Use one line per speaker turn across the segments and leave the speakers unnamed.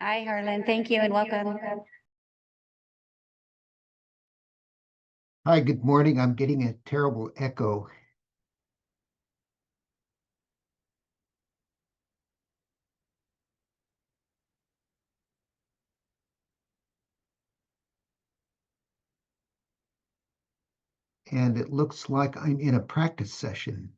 Hi, Harlan. Thank you and welcome.
Hi, good morning. I'm getting a terrible echo. And it looks like I'm in a practice session.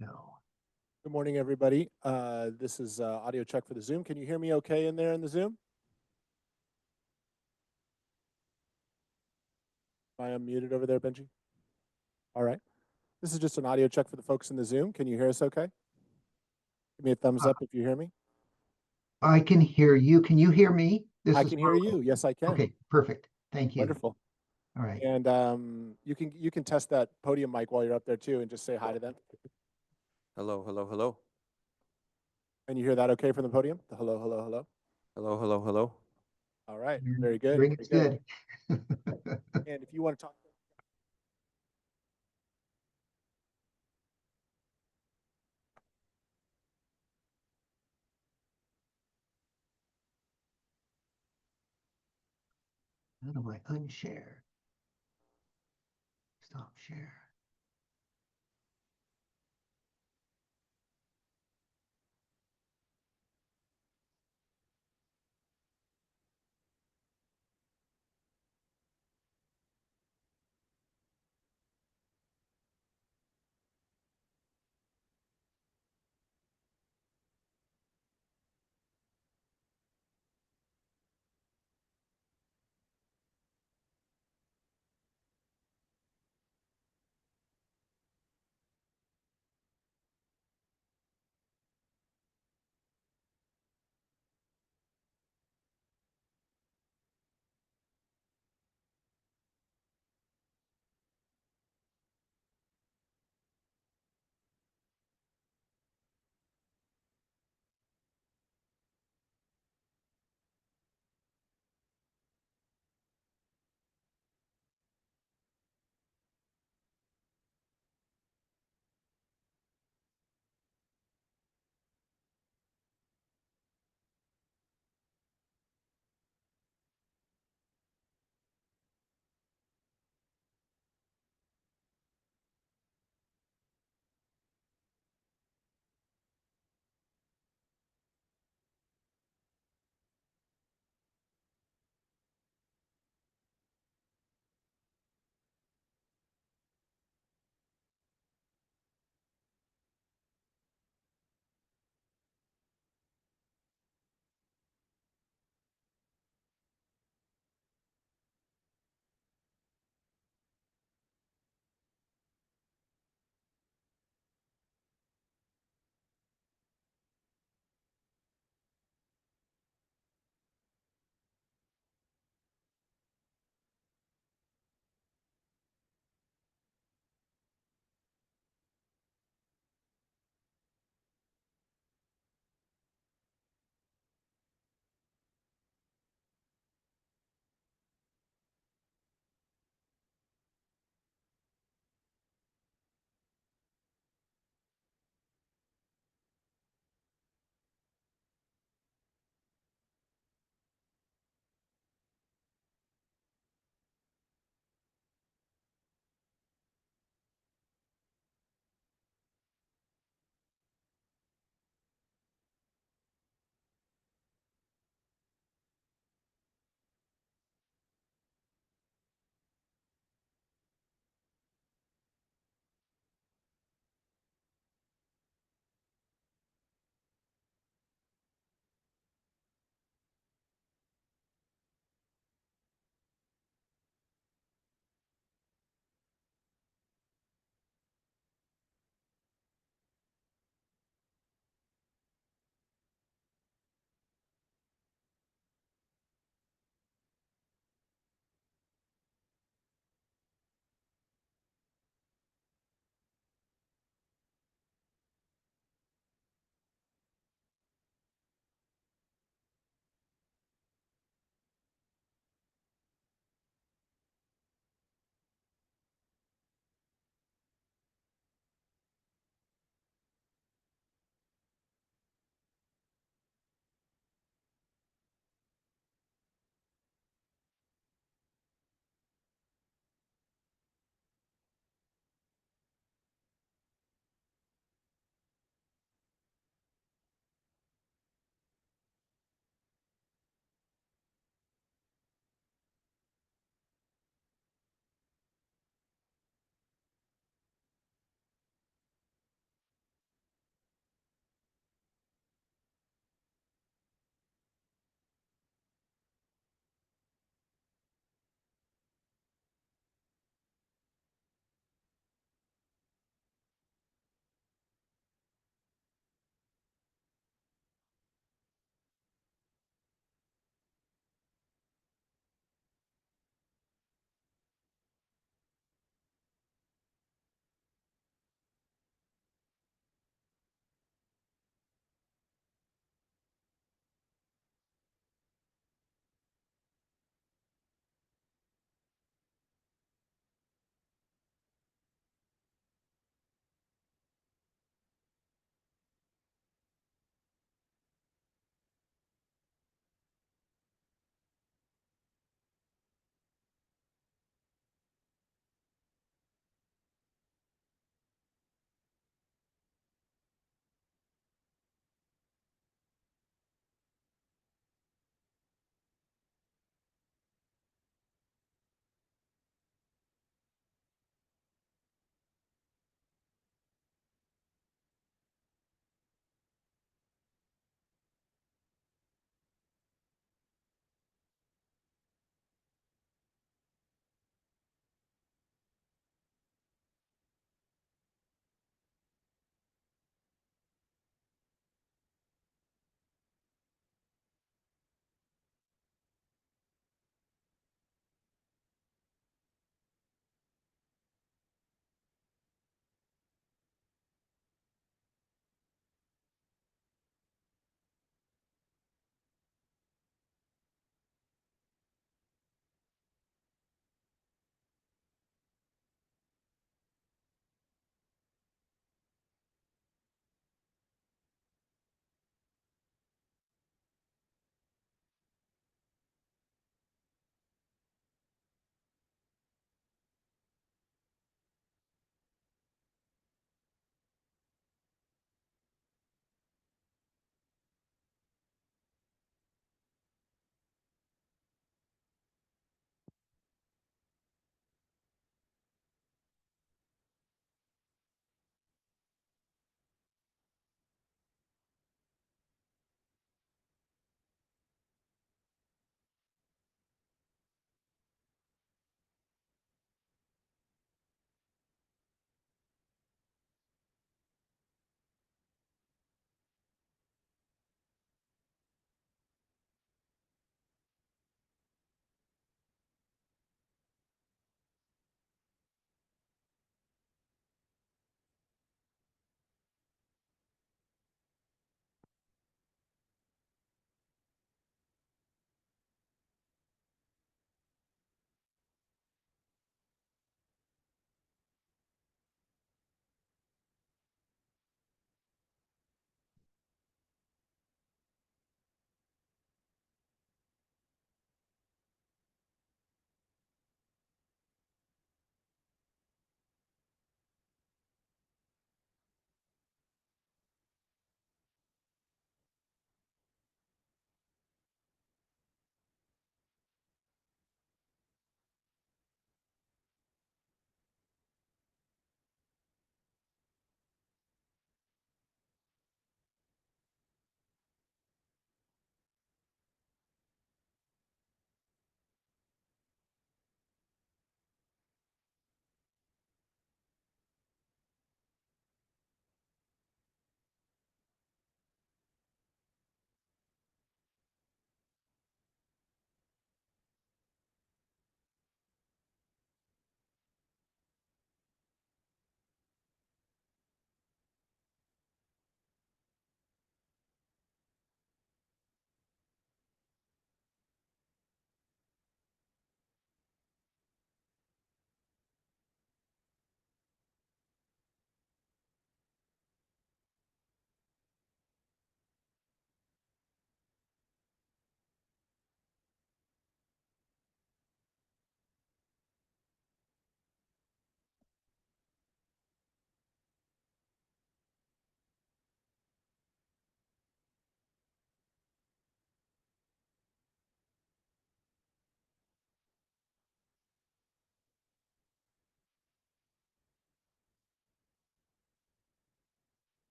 No.
Good morning, everybody. This is audio check for the Zoom. Can you hear me okay in there in the Zoom? Am I unmuted over there, Benji? All right. This is just an audio check for the folks in the Zoom. Can you hear us okay? Give me a thumbs up if you hear me.
I can hear you. Can you hear me?
I can hear you. Yes, I can.
Okay, perfect. Thank you.
Wonderful.
All right.
And you can test that podium mic while you're up there too, and just say hi to them.
Hello, hello, hello.
Can you hear that okay from the podium? The hello, hello, hello.
Hello, hello, hello.
All right. Very good.
Very good.
And if you want to talk.
How do I unshare? Stop share.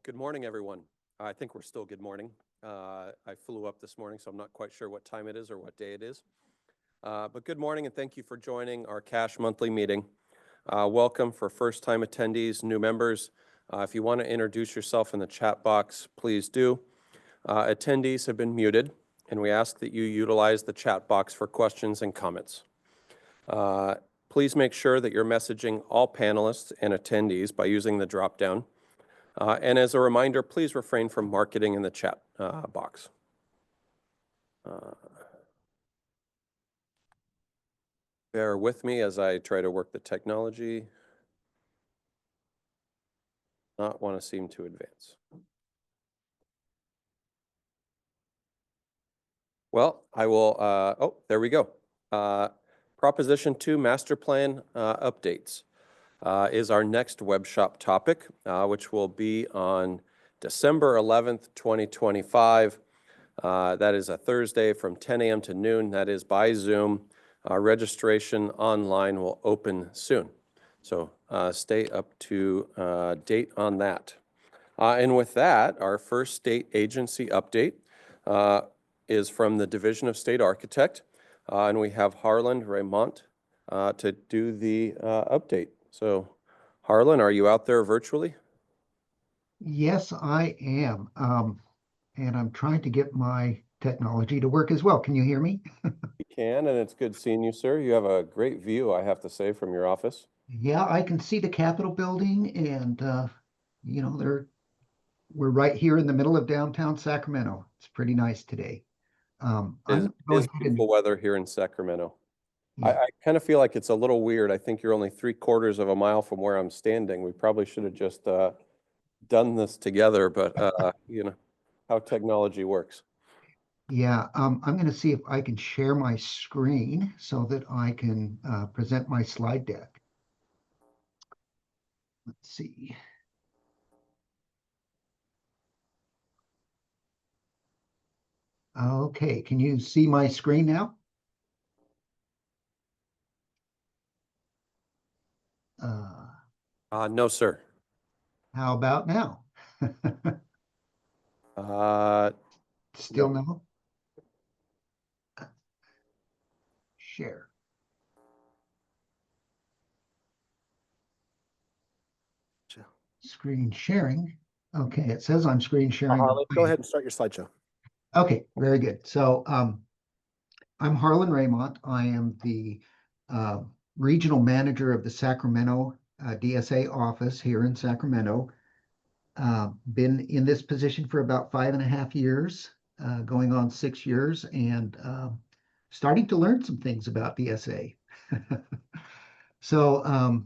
Good morning, everyone. I think we're still good morning. I flew up this morning, so I'm not quite sure what time it is or what day it is. But good morning, and thank you for joining our CASH monthly meeting. Welcome for first-time attendees, new members. If you want to introduce yourself in the chat box, please do. Attendees have been muted, and we ask that you utilize the chat box for questions and comments. Please make sure that you're messaging all panelists and attendees by using the drop-down. And as a reminder, please refrain from marketing in the chat box. Bear with me as I try to work the technology. Not want to seem to advance. Well, I will, oh, there we go. Proposition 2 Master Plan updates is our next web shop topic, which will be on December 11th, 2025. That is a Thursday from 10 a.m. to noon. That is by Zoom. Registration online will open soon. So stay up to date on that. And with that, our first state agency update is from the Division of State Architect. And we have Harlan Raymond to do the update. So Harlan, are you out there virtually?
Yes, I am. And I'm trying to get my technology to work as well. Can you hear me?
You can, and it's good seeing you, sir. You have a great view, I have to say, from your office.
Yeah, I can see the Capitol building, and you know, we're right here in the middle of downtown Sacramento. It's pretty nice today. I'm
It
going
is
ahead
beautiful
and
weather here in Sacramento.
yeah,
I kind of feel like it's a little weird. I think you're only 3/4 of a mile from where I'm standing. We probably should have just done this together, but you know how technology works.
yeah. I'm going to see if I can share my screen so that I can present my slide deck. Let's see. Okay, can you see my screen now?
No, sir.
How about now?
Uh,
Still no? Share. Screen sharing. Okay, it says I'm screen sharing.
Harlan, go ahead and start your slideshow.
Okay, very good. So I'm Harlan Raymond. I am the regional manager of the Sacramento DSA office here in Sacramento. Been in this position for about 5.5 years, going on 6 years, and starting to learn some things about DSA. So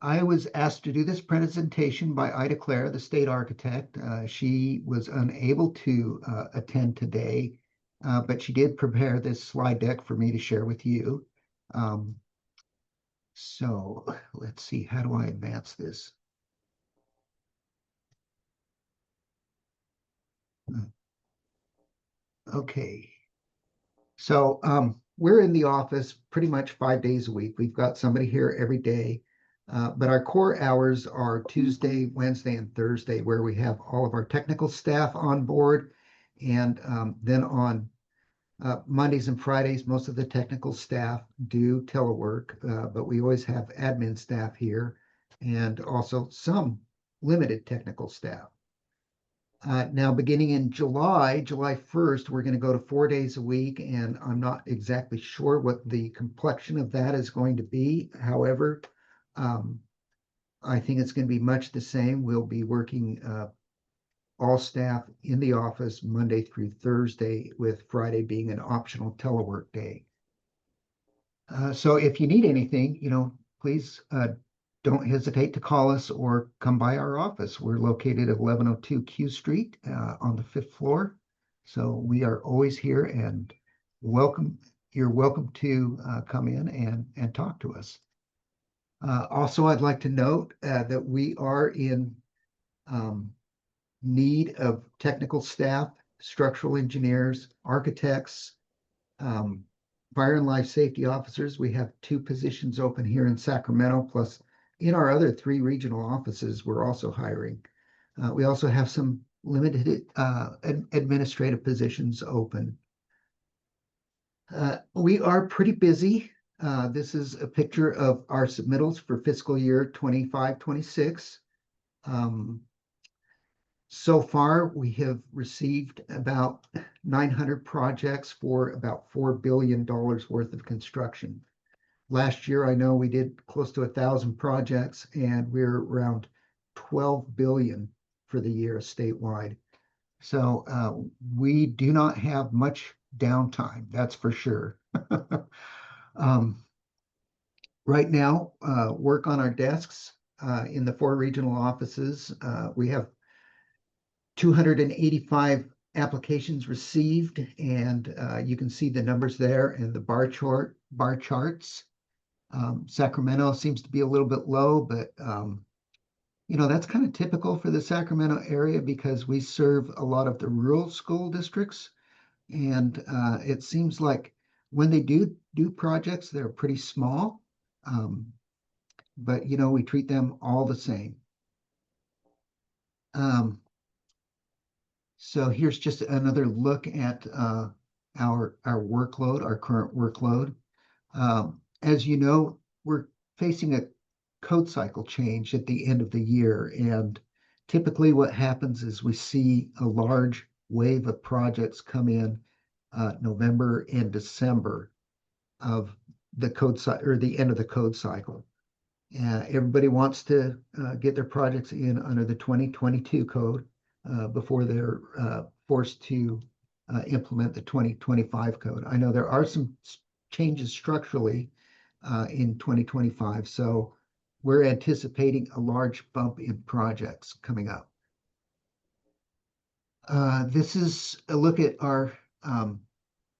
I was asked to do this presentation by Ida Clare, the state architect. She was unable to attend today, but she did prepare this slide deck for me to share with you. So let's see, how do I advance this? Okay. So we're in the office pretty much 5 days a week. We've got somebody here every day. But our core hours are Tuesday, Wednesday, and Thursday, where we have all of our technical staff on board. And then on Mondays and Fridays, most of the technical staff do telework, but we always have admin staff here and also some limited technical staff. Now, beginning in July 1st, we're going to go to 4 days a week, and I'm not exactly sure what the complexion of that is going to be. However, I think it's going to be much the same. We'll be working all staff in the office Monday through Thursday, with Friday being an optional telework day. So if you need anything, you know, please don't hesitate to call us or come by our office. We're located at 1102 Q Street on the 5th floor. So we are always here, and welcome. You're welcome to come in and talk to us. Also, I'd like to note that we are in need of technical staff, structural engineers, architects, fire and life safety officers. We have 2 positions open here in Sacramento, plus in our other 3 regional offices, we're also hiring. We also have some limited administrative positions open. We are pretty busy. This is a picture of our submittals for fiscal year 25-26. So far, we have received about 900 projects for about $4 billion worth of construction. Last year, I know we did close to 1,000 projects, and we're around 12 billion for the year statewide. So we do not have much downtime, that's for sure. Right now, work on our desks in the 4 regional offices. We have 285 applications received, and you can see the numbers there in the bar charts. Sacramento seems to be a little bit low, but that's kind of typical for the Sacramento area because we serve a lot of the rural school districts, and it seems like when they do projects, they're pretty small, but we treat them all the same. So here's just another look at our workload, our current workload. As you know, we're facing a code cycle change at the end of the year, and typically what happens is we see a large wave of projects come in November and December of the code cycle, or the end of the code cycle. Everybody wants to get their projects in under the 2022 code before they're forced to implement the 2025 code. I know there are some changes structurally in 2025, so we're anticipating a large bump in projects coming up. This is a look at our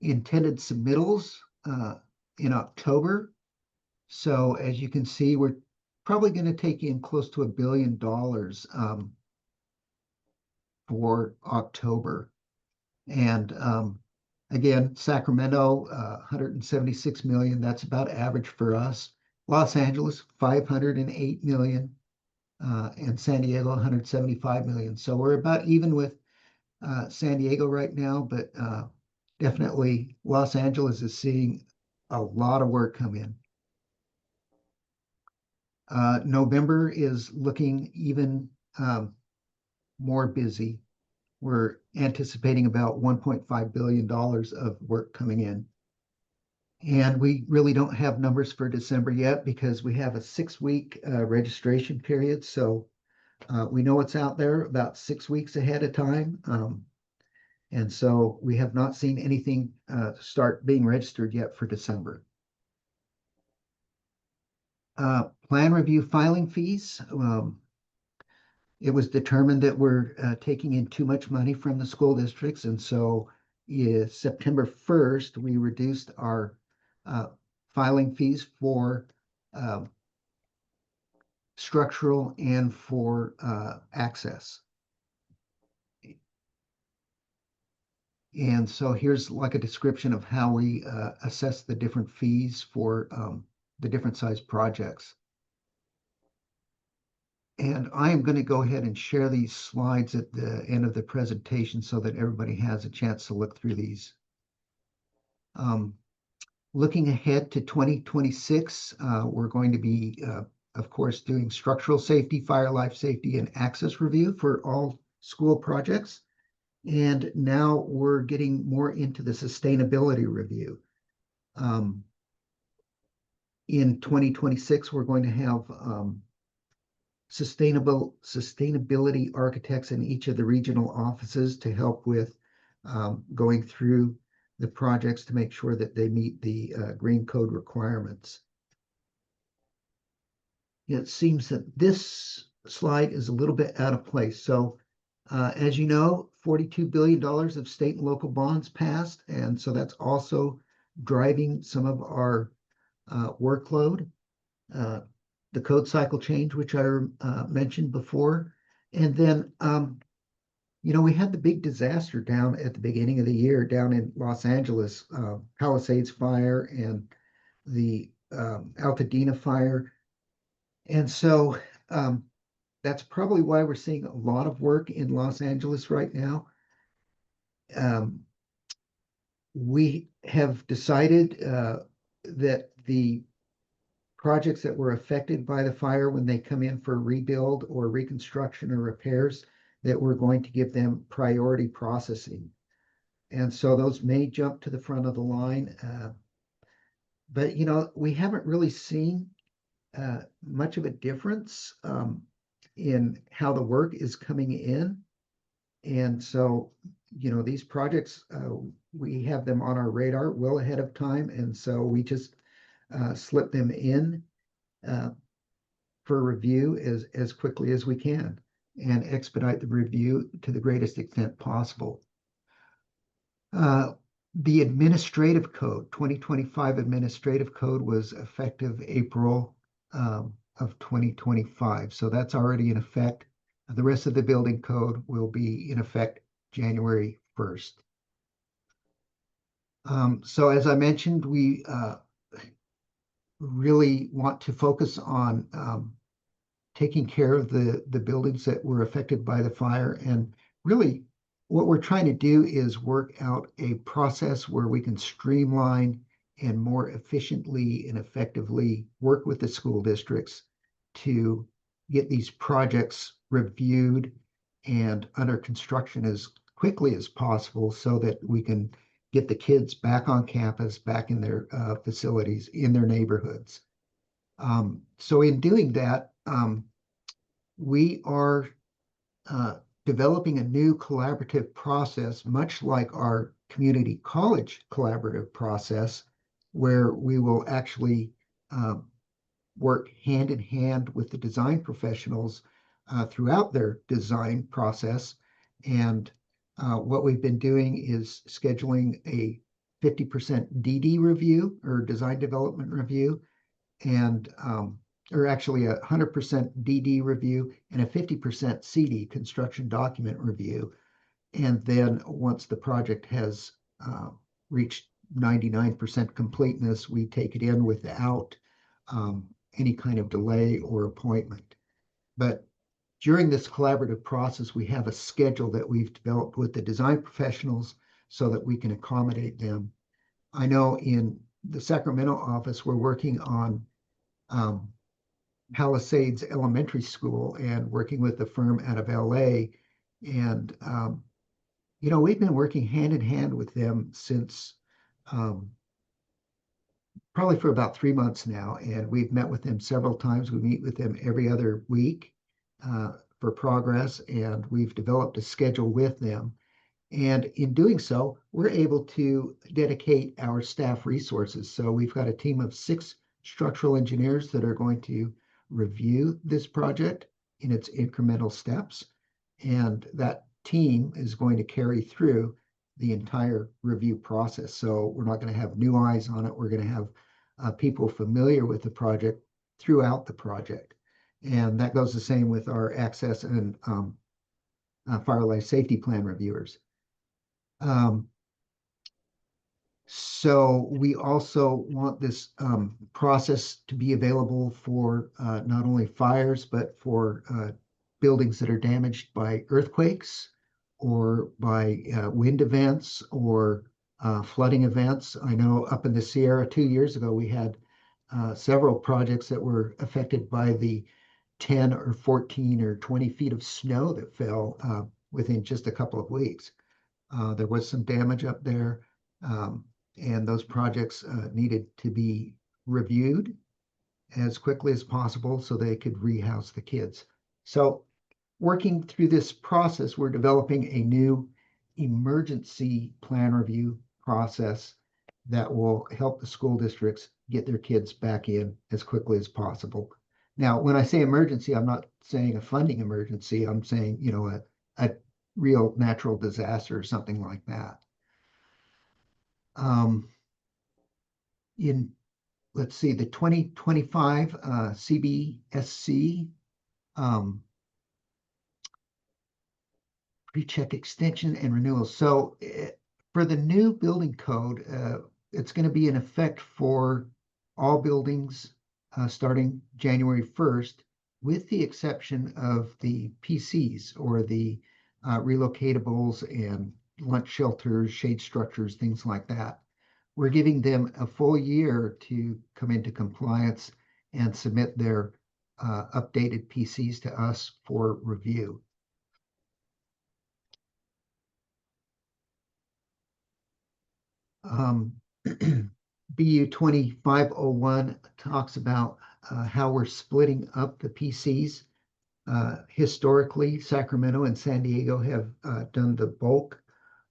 intended submittals in October. So as you can see, we're probably going to take in close to $1 billion for October. And again, Sacramento, 176 million, that's about average for us. Los Angeles, 508 million, and San Diego, 175 million. So we're about even with San Diego right now, but definitely Los Angeles is seeing a lot of work come in. November is looking even more busy. We're anticipating about $1.5 billion of work coming in. And we really don't have numbers for December yet because we have a 6-week registration period. So we know what's out there about 6 weeks ahead of time. And so we have not seen anything start being registered yet for December. Plan review filing fees. It was determined that we're taking in too much money from the school districts. And so September 1st, we reduced our filing fees for structural and for access. And so here's like a description of how we assess the different fees for the different size projects. And I am going to go ahead and share these slides at the end of the presentation so that everybody has a chance to look through these. Looking ahead to 2026, we're going to be, of course, doing structural safety, fire, life safety, and access review for all school projects. And now we're getting more into the sustainability review. In 2026, we're going to have sustainability architects in each of the regional offices to help with going through the projects to make sure that they meet the green code requirements. It seems that this slide is a little bit out of place. So as you know, $42 billion of state and local bonds passed, and so that's also driving some of our workload. The code cycle change, which I mentioned before. And then, we had the big disaster down at the beginning of the year down in Los Angeles, Palisades fire and the Altadena fire. And so that that's probably why we're seeing a lot of work in Los Angeles right now. We have decided that the projects that were affected by the fire, when they come in for rebuild or reconstruction or repairs, that we're going to give them priority processing. And so those may jump to the front of the line. But, you know, we haven't really seen much of a difference in how the work is coming in. And so, you know, these projects, we have them on our radar well ahead of time. And so we just slip them in for review as quickly as we can and expedite the review to the greatest extent possible. The administrative code, 2025 administrative code, was effective April of 2025. So that's already in effect. The rest of the building code will be in effect January 1st. So as I mentioned, we really want to focus on taking care of the buildings that were affected by the fire. And really what we're trying to do is work out a process where we can streamline and more efficiently and effectively work with the school districts to get these projects reviewed and under construction as quickly as possible so that we can get the kids back on campus, back in their facilities, in their neighborhoods. So in doing that, we are developing a new collaborative process, much like our community college collaborative process, where we will actually work hand in hand with the design professionals throughout their design process. And what we've been doing is scheduling a 50% DD review or design development review, and or actually a 100% DD review and a 50% CD, construction document review. And then once the project has reached 99% completeness, we take it in without any kind of delay or appointment. But during this collaborative process, we have a schedule that we've developed with the design professionals so that we can accommodate them. I know in the Sacramento office, we're working on Palisades Elementary School and working with the firm out of LA. And, you know, we've been working hand in hand with them since probably for about 3 months now. And we've met with them several times. We meet with them every other week for progress, and we've developed a schedule with them. And in doing so, we're able to dedicate our staff resources. So we've got a team of 6 structural engineers that are going to review this project in its incremental steps. And that team is going to carry through the entire review process. So we're not going to have new eyes on it. We're going to have people familiar with the project throughout the project. And that goes the same with our access and fire life safety plan reviewers. So we also want this process to be available for not only fires, but for buildings that are damaged by earthquakes or by wind events or flooding events. I know up in the Sierra 2 years ago, we had several projects that were affected by the 10 or 14 or 20 feet of snow that fell within just a couple of weeks. There was some damage up there, and those projects needed to be reviewed as quickly as possible so they could rehouse the kids. So working through this process, we're developing a new emergency plan review process that will help the school districts get their kids back in as quickly as possible. Now, when I say emergency, I'm not saying a funding emergency. I'm saying, you know, a real natural disaster or something like that. Let's see, the 2025 CBSC pre-check extension and renewal. So for the new building code, it's going to be in effect for all buildings starting January 1st. with the exception of the PCs or the relocatables and lunch shelters, shade structures, things like that. We're giving them a full year to come into compliance and submit their updated PCs to us for review. BU 2501 talks about how we're splitting up the PCs. Historically, Sacramento and San Diego have done the bulk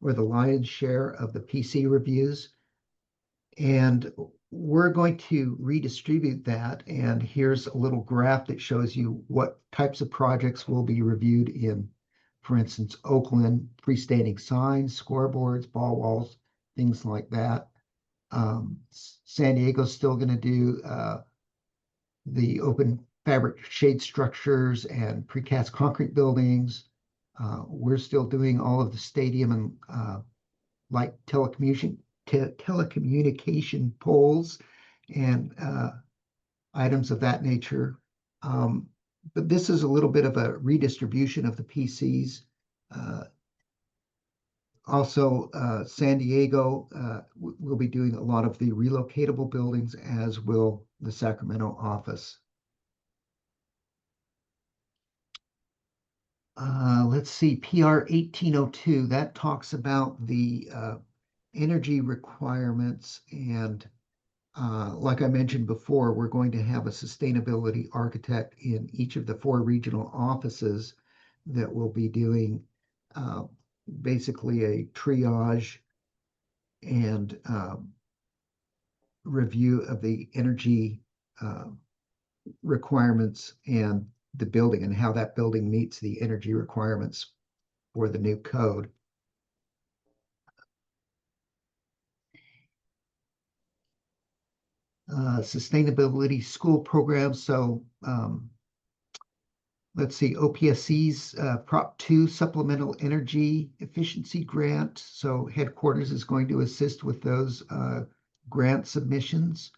or the lion's share of the PC reviews. And we're going to redistribute that. And here's a little graph that shows you what types of projects will be reviewed in, for instance, Oakland, freestanding signs, scoreboards, ball walls, things like that. San Diego's still going to do the open fabric shade structures and precast concrete buildings. We're still doing all of the stadium and light telecommunication poles and items of that nature. But this is a little bit of a redistribution of the PCs. Also, San Diego will be doing a lot of the relocatable buildings, as will the Sacramento office. Let's see, PR 1802, that talks about the energy requirements. And like I mentioned before, we're going to have a sustainability architect in each of the 4 regional offices that will be doing basically a triage and review of the energy requirements and the building and how that building meets the energy requirements for the new code. Sustainability school programs. So let's see, OPSC's Prop 2 Supplemental Energy Efficiency Grant. So headquarters is going to assist with those grant submissions.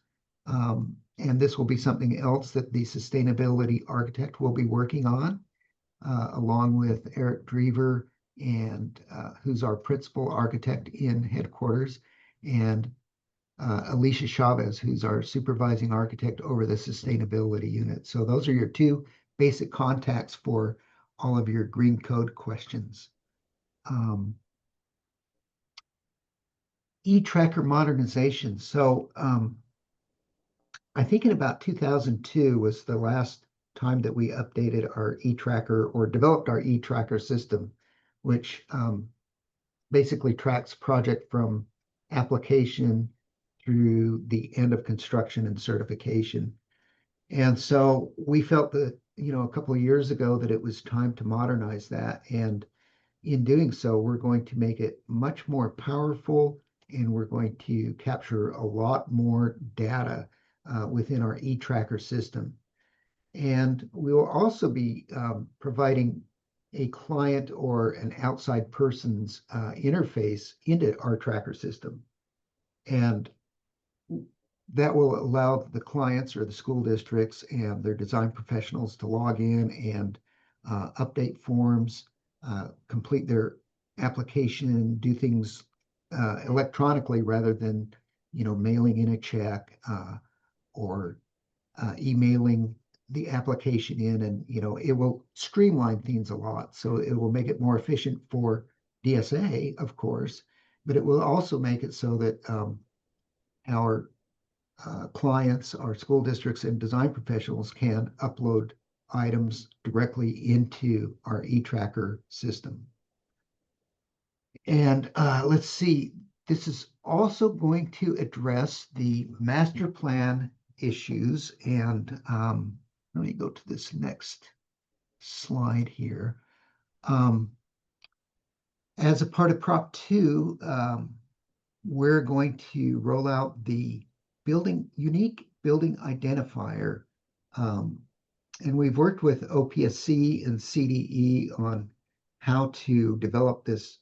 And this will be something else that the sustainability architect will be working on, along with Eric Drever, and who's our principal architect in headquarters, and Alicia Chavez, who's our supervising architect over the sustainability unit. So those are your 2 basic contacts for all of your green code questions. E-tracker modernization. So I think in about 2002 was the last time that we updated our e-tracker or developed our e-tracker system, which basically tracks project from application through the end of construction and certification. And so we felt that, a couple of years ago that it was time to modernize that. And in doing so, we're going to make it much more powerful, and we're going to capture a lot more data within our e-tracker system. And we will also be providing a client or an outside person's interface into our tracker system. And that will allow the clients or the school districts and their design professionals to log in and update forms, complete their application, do things electronically rather than, mailing in a check or emailing the application in. And, it will streamline things a lot. So it will make it more efficient for DSA, of course, but it will also make it so that our clients, our school districts, and design professionals can upload items directly into our e-tracker system. And let's see, this is also going to address the master plan issues. And let me go to this next slide here. As a part of Prop 2, we're going to roll out the unique building identifier. And we've worked with OPSC and CDE on how to develop this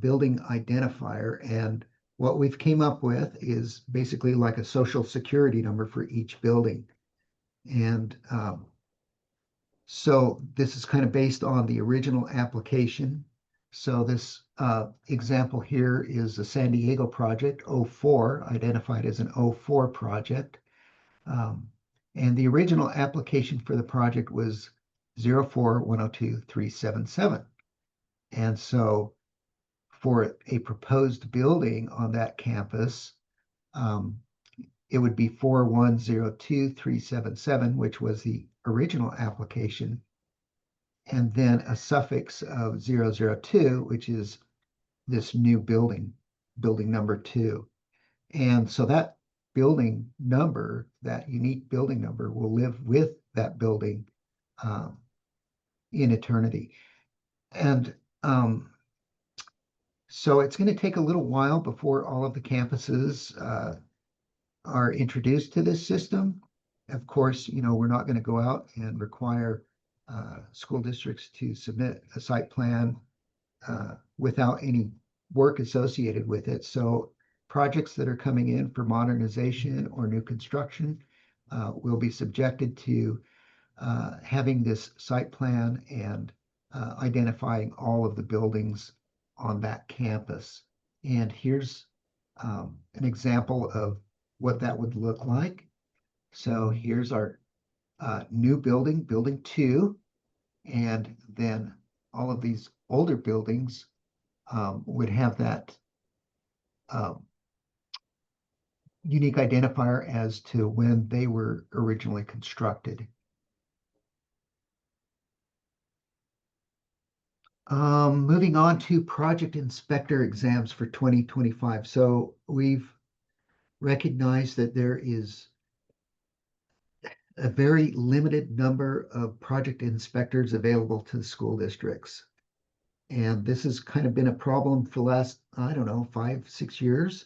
building identifier. And what we've came up with is basically like a social security number for each building. And So this is kind of based on the original application. So this example here is the San Diego project, 04, identified as an 04 project. And the original application for the project was 04-102-377. And so for a proposed building on that campus, it would be 4102-377, which was the original application, and then a suffix of 002, which is this new building, building number 2. And so that building number, that unique building number, will live with that building in eternity. And so it's going to take a little while before all of the campuses are introduced to this system. Of course, we're not going to go out and require school districts to submit a site plan without any work associated with it. So projects that are coming in for modernization or new construction will be subjected to having this site plan and identifying all of the buildings on that campus. And here's an example of what that would look like. So here's our new building, building 2, and then all of these older buildings would have that unique identifier as to when they were originally constructed. Moving on to project inspector exams for 2025. So we've recognized that there is a very limited number of project inspectors available to the school districts. And this has kind of been a problem for the last, 5-6 years.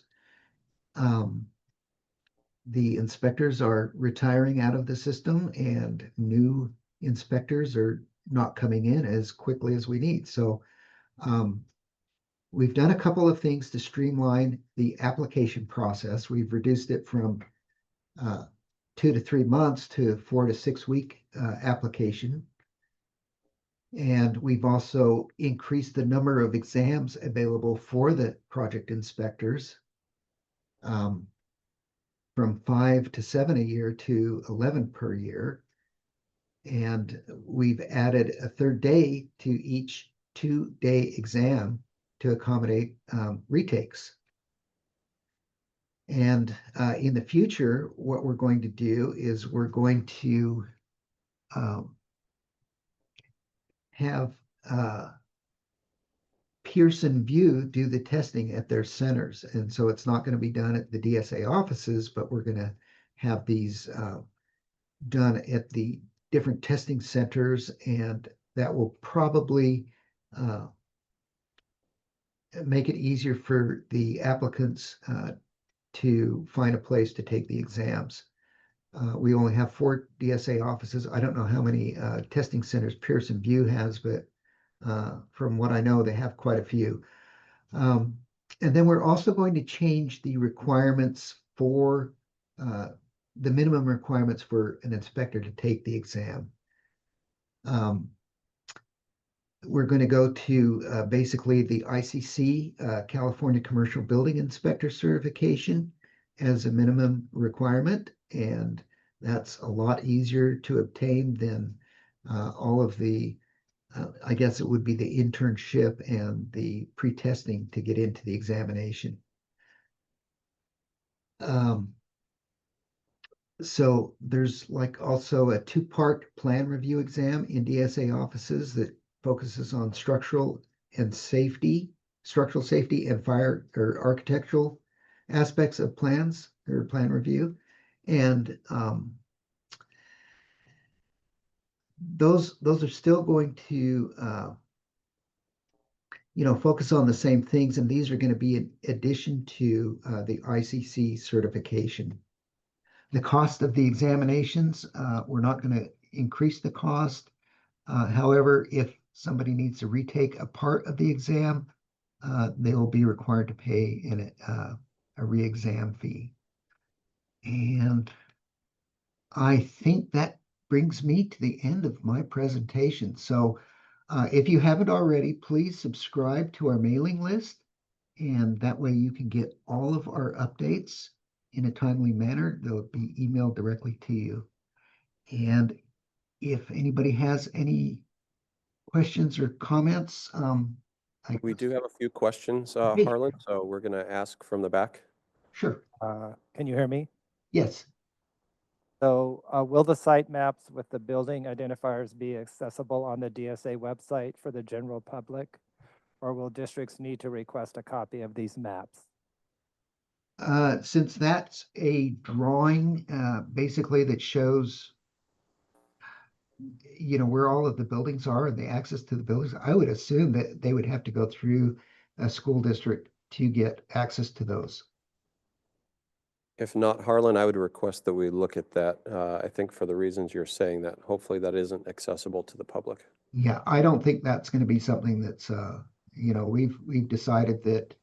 The inspectors are retiring out of the system, and new inspectors are not coming in as quickly as we need. So we've done a couple of things to streamline the application process. We've reduced it from 2 to 3 months to 4 to 6 week application. And we've also increased the number of exams available for the project inspectors from 5 to 7 a year to 11 per year. And we've added a third day to each 2-day exam to accommodate retakes. And in the future, what we're going to do is we're going to have Pearson VUE do the testing at their centers. And so it's not going to be done at the DSA offices, but we're going to have these done at the different testing centers, and that will probably make it easier for the applicants to find a place to take the exams. We only have 4 DSA offices. I don't know how many testing centers Pearson VUE has, but from what I know, they have quite a few. And then we're also going to change the requirements for the minimum requirements for an inspector to take the exam. We're going to go to basically the ICC, California Commercial Building Inspector certification as a minimum requirement. And that's a lot easier to obtain than all of the, I guess it would be the internship and the pre-testing to get into the examination. So there's like also a 2-part plan review exam in DSA offices that focuses on structural safety and fire or architectural aspects of plans or plan review. And those are still going to focus on the same things, and these are going to be in addition to the ICC certification. The cost of the examinations, we're not going to increase the cost. However, if somebody needs to retake a part of the exam, they will be required to pay a re-exam fee. And I think that brings me to the end of my presentation. So if you haven't already, please subscribe to our mailing list, and that way you can get all of our updates in a timely manner. They'll be emailed directly to you. And if anybody has any questions or comments,
We do have a few questions,
Okay.
Harlan, so we're going to ask from the back.
Sure.
Can you hear me?
Yes.
So will the site maps with the building identifiers be accessible on the DSA website for the general public? Or will districts need to request a copy of these maps?
Since that's a drawing, basically that shows, where all of the buildings are and the access to the buildings, I would assume that they would have to go through a school district to get access to those.
If not, Harlan, I would request that we look at that. I think for the reasons you're saying that, hopefully that isn't accessible to the public.
Yeah, I don't think that's going to be something that's, we've decided that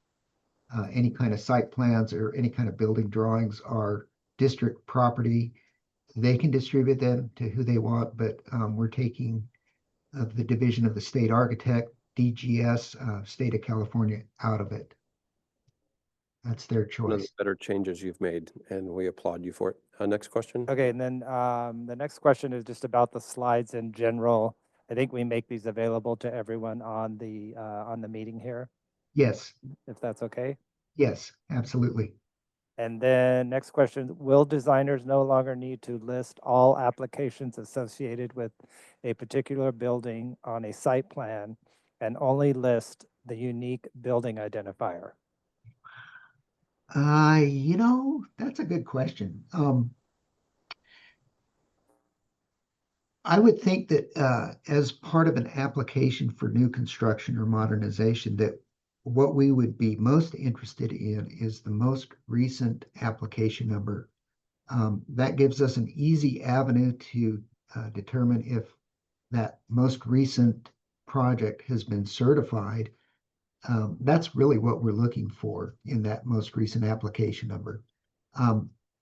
any kind of site plans or any kind of building drawings are district property. They can distribute them to who they want, but we're taking the division of the state architect, DGS, state of California, out of it. That's their
One of the
choice.
better changes you've made, and we applaud you for it. Next question.
Okay, and then the next question is just about the slides in general. I think we make these available to everyone on the meeting here,
Yes,
if that's okay.
yes, absolutely.
And then next question, will designers no longer need to list all applications associated with a particular building on a site plan and only list the unique building identifier?
That's a good question. I would think that as part of an application for new construction or modernization, that what we would be most interested in is the most recent application number. That gives us an easy avenue to determine if that most recent project has been certified. That's really what we're looking for in that most recent application number.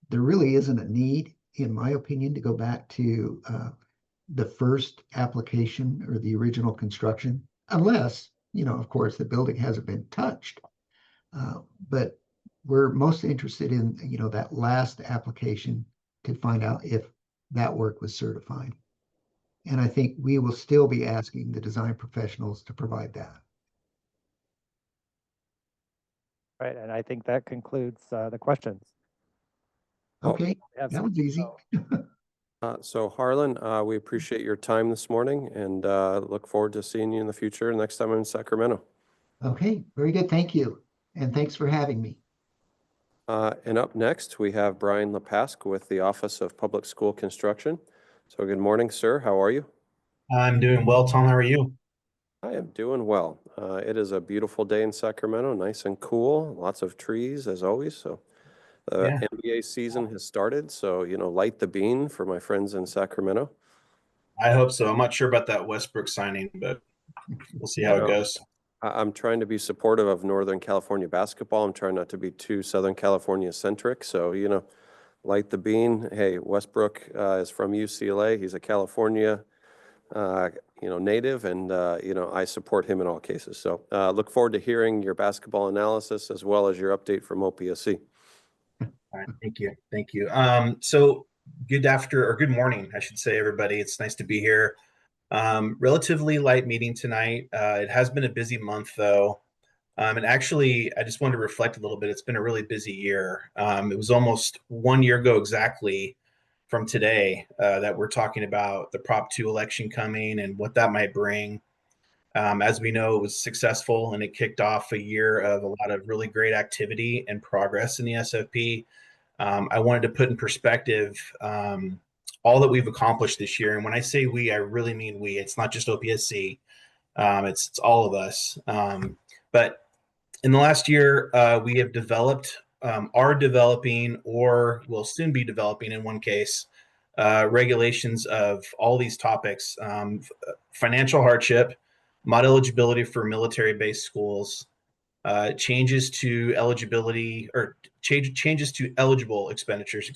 There really isn't a need, in my opinion, to go back to the first application or the original construction, unless, of course, the building hasn't been touched. But we're most interested in, that last application to find out if that work was certified. And I think we will still be asking the design professionals to provide that.
Right, and I think that concludes the questions.
Okay,
We have
that
some-
was easy.
So Harlan, we appreciate your time this morning and look forward to seeing you in the future next time I'm in Sacramento.
Okay, very good. Thank you. And thanks for having me.
And up next, we have Brian Lepask with the Office of Public School Construction. So good morning, sir. How are you?
I'm doing well, Tom. How are you?
I am doing well. It is a beautiful day in Sacramento, nice and cool, lots of trees as always. So the
Yeah.
NBA season has started. So, light the beam for my friends in Sacramento.
I hope so. I'm not sure about that Westbrook signing, but we'll see how it goes.
I'm trying to be supportive of Northern California basketball. I'm trying not to be too Southern California centric. So, light the beam. Hey, Westbrook is from UCLA. He's a California native, and I support him in all cases. So look forward to hearing your basketball analysis as well as your update from OPSC.
All right, thank you. So good morning, I should say, everybody. It's nice to be here. Relatively light meeting tonight. It has been a busy month though. And actually, I just wanted to reflect a little bit. It's been a really busy year. It was almost 1 year ago exactly from today that we're talking about the Prop 2 election coming and what that might bring. As we know, it was successful and it kicked off a year of a lot of really great activity and progress in the SFP. I wanted to put in perspective all that we've accomplished this year. And when I say we, I really mean we. It's not just OPSC. It's all of us. But in the last year, we have developed, are developing, or will soon be developing in one case, regulations of all these topics: financial hardship, mod eligibility for military-based schools, changes to eligibility or changes to eligible expenditures,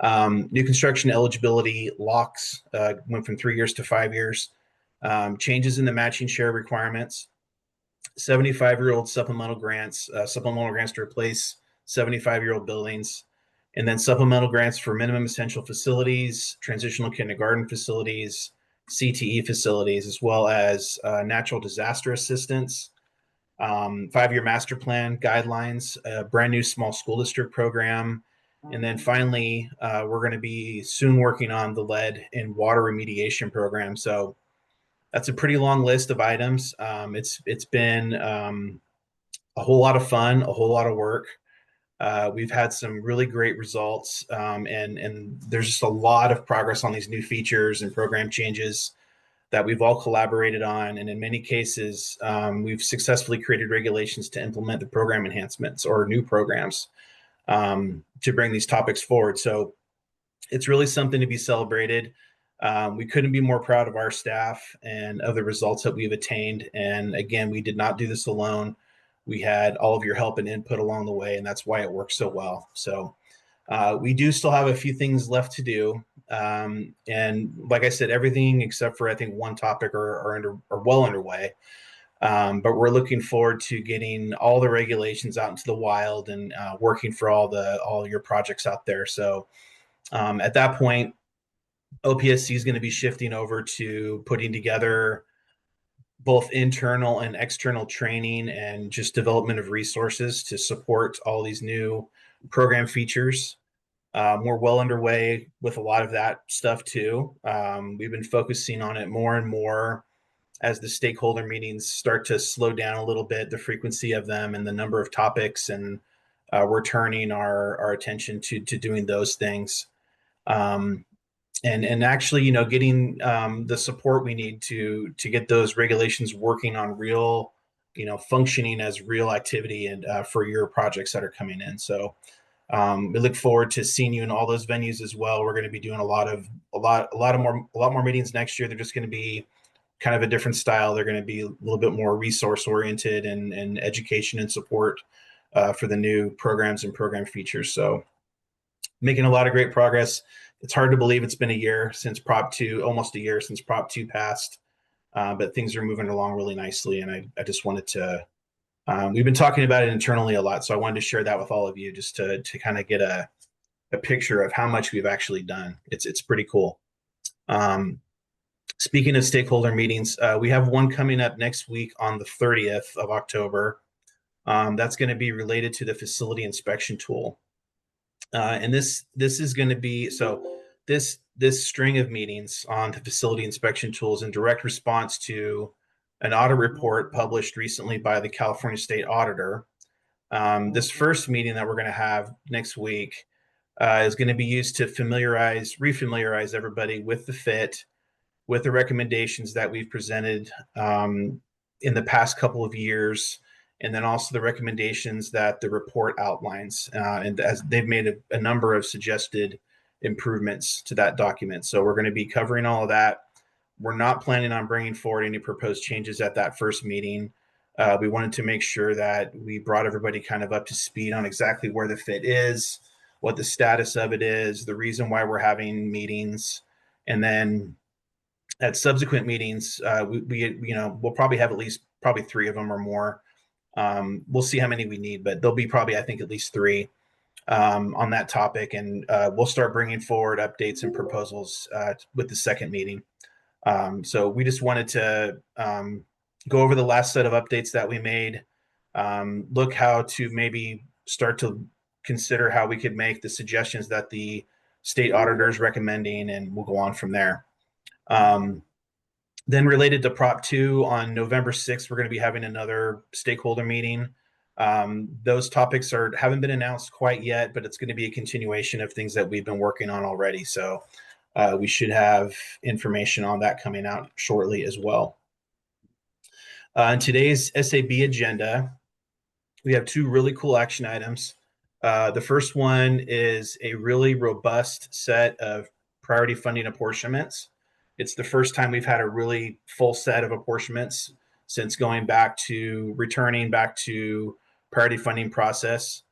New construction eligibility locks went from 3 years to 5 years. Changes in the matching share requirements. 75-year-old supplemental grants to replace 75-year-old buildings, and then supplemental grants for minimum essential facilities, transitional kindergarten facilities, CTE facilities, as well as natural disaster assistance, 5-year master plan guidelines, a brand new small school district program, and then finally, we're going to be soon working on the lead and water remediation program. So that's a pretty long list of items. It's been a whole lot of fun, a whole lot of work. We've had some really great results, and there's just a lot of progress on these new features and program changes that we've all collaborated on. And in many cases, we've successfully created regulations to implement the program enhancements or new programs to bring these topics forward. So it's really something to be celebrated. We couldn't be more proud of our staff and of the results that we've attained. And again, we did not do this alone. We had all of your help and input along the way, and that's why it worked so well. So we do still have a few things left to do. And like I said, everything except for I think one topic are well underway. But we're looking forward to getting all the regulations out into the wild and working for all your projects out there. So at that point, OPSC is going to be shifting over to putting together both internal and external training and just development of resources to support all these new program features. We're well underway with a lot of that stuff too. We've been focusing on it more and more as the stakeholder meetings start to slow down a little bit, the frequency of them and the number of topics, and we're turning our attention to doing those things. And actually, getting the support we need to get those regulations working on real, functioning as real activity and for your projects that are coming in. So we look forward to seeing you in all those venues as well. We're going to be doing a lot more meetings next year. They're just going to be kind of a different style. They're going to be a little bit more resource oriented and education and support for the new programs and program features. So making a lot of great progress. It's hard to believe it's been a year since Prop 2, almost a year since Prop 2 passed, but things are moving along really nicely. And I just wanted to, we've been talking about it internally a lot, so I wanted to share that with all of you just to kind of get a picture of how much we've actually done. It's pretty cool. Speaking of stakeholder meetings, we have one coming up next week on the 30th of October. That's going to be related to the facility inspection tool. And this is going to be, so this string of meetings on the facility inspection tools in direct response to an audit report published recently by the California State Auditor. This first meeting that we're going to have next week is going to be used to refamiliarize everybody with the FIT, with the recommendations that we've presented in the past couple of years, and then also the recommendations that the report outlines. And as they've made a number of suggested improvements to that document. So we're going to be covering all of that. We're not planning on bringing forward any proposed changes at that first meeting. We wanted to make sure that we brought everybody kind of up to speed on exactly where the FIT is, what the status of it is, the reason why we're having meetings. And then at subsequent meetings, we'll probably have at least probably 3 of them or more. We'll see how many we need, but there'll be probably, I think, at least 3 on that topic. And we'll start bringing forward updates and proposals with the second meeting. So we just wanted to go over the last set of updates that we made, look how to maybe start to consider how we could make the suggestions that the state auditor is recommending, and we'll go on from there. Then related to Prop 2, on November 6th, we're going to be having another stakeholder meeting. Those topics haven't been announced quite yet, but it's going to be a continuation of things that we've been working on already. So we should have information on that coming out shortly as well. In today's SAB agenda, we have 2 really cool action items. The first one is a really robust set of priority funding apportionments. It's the first time we've had a really full set of apportionments since returning back to priority funding process.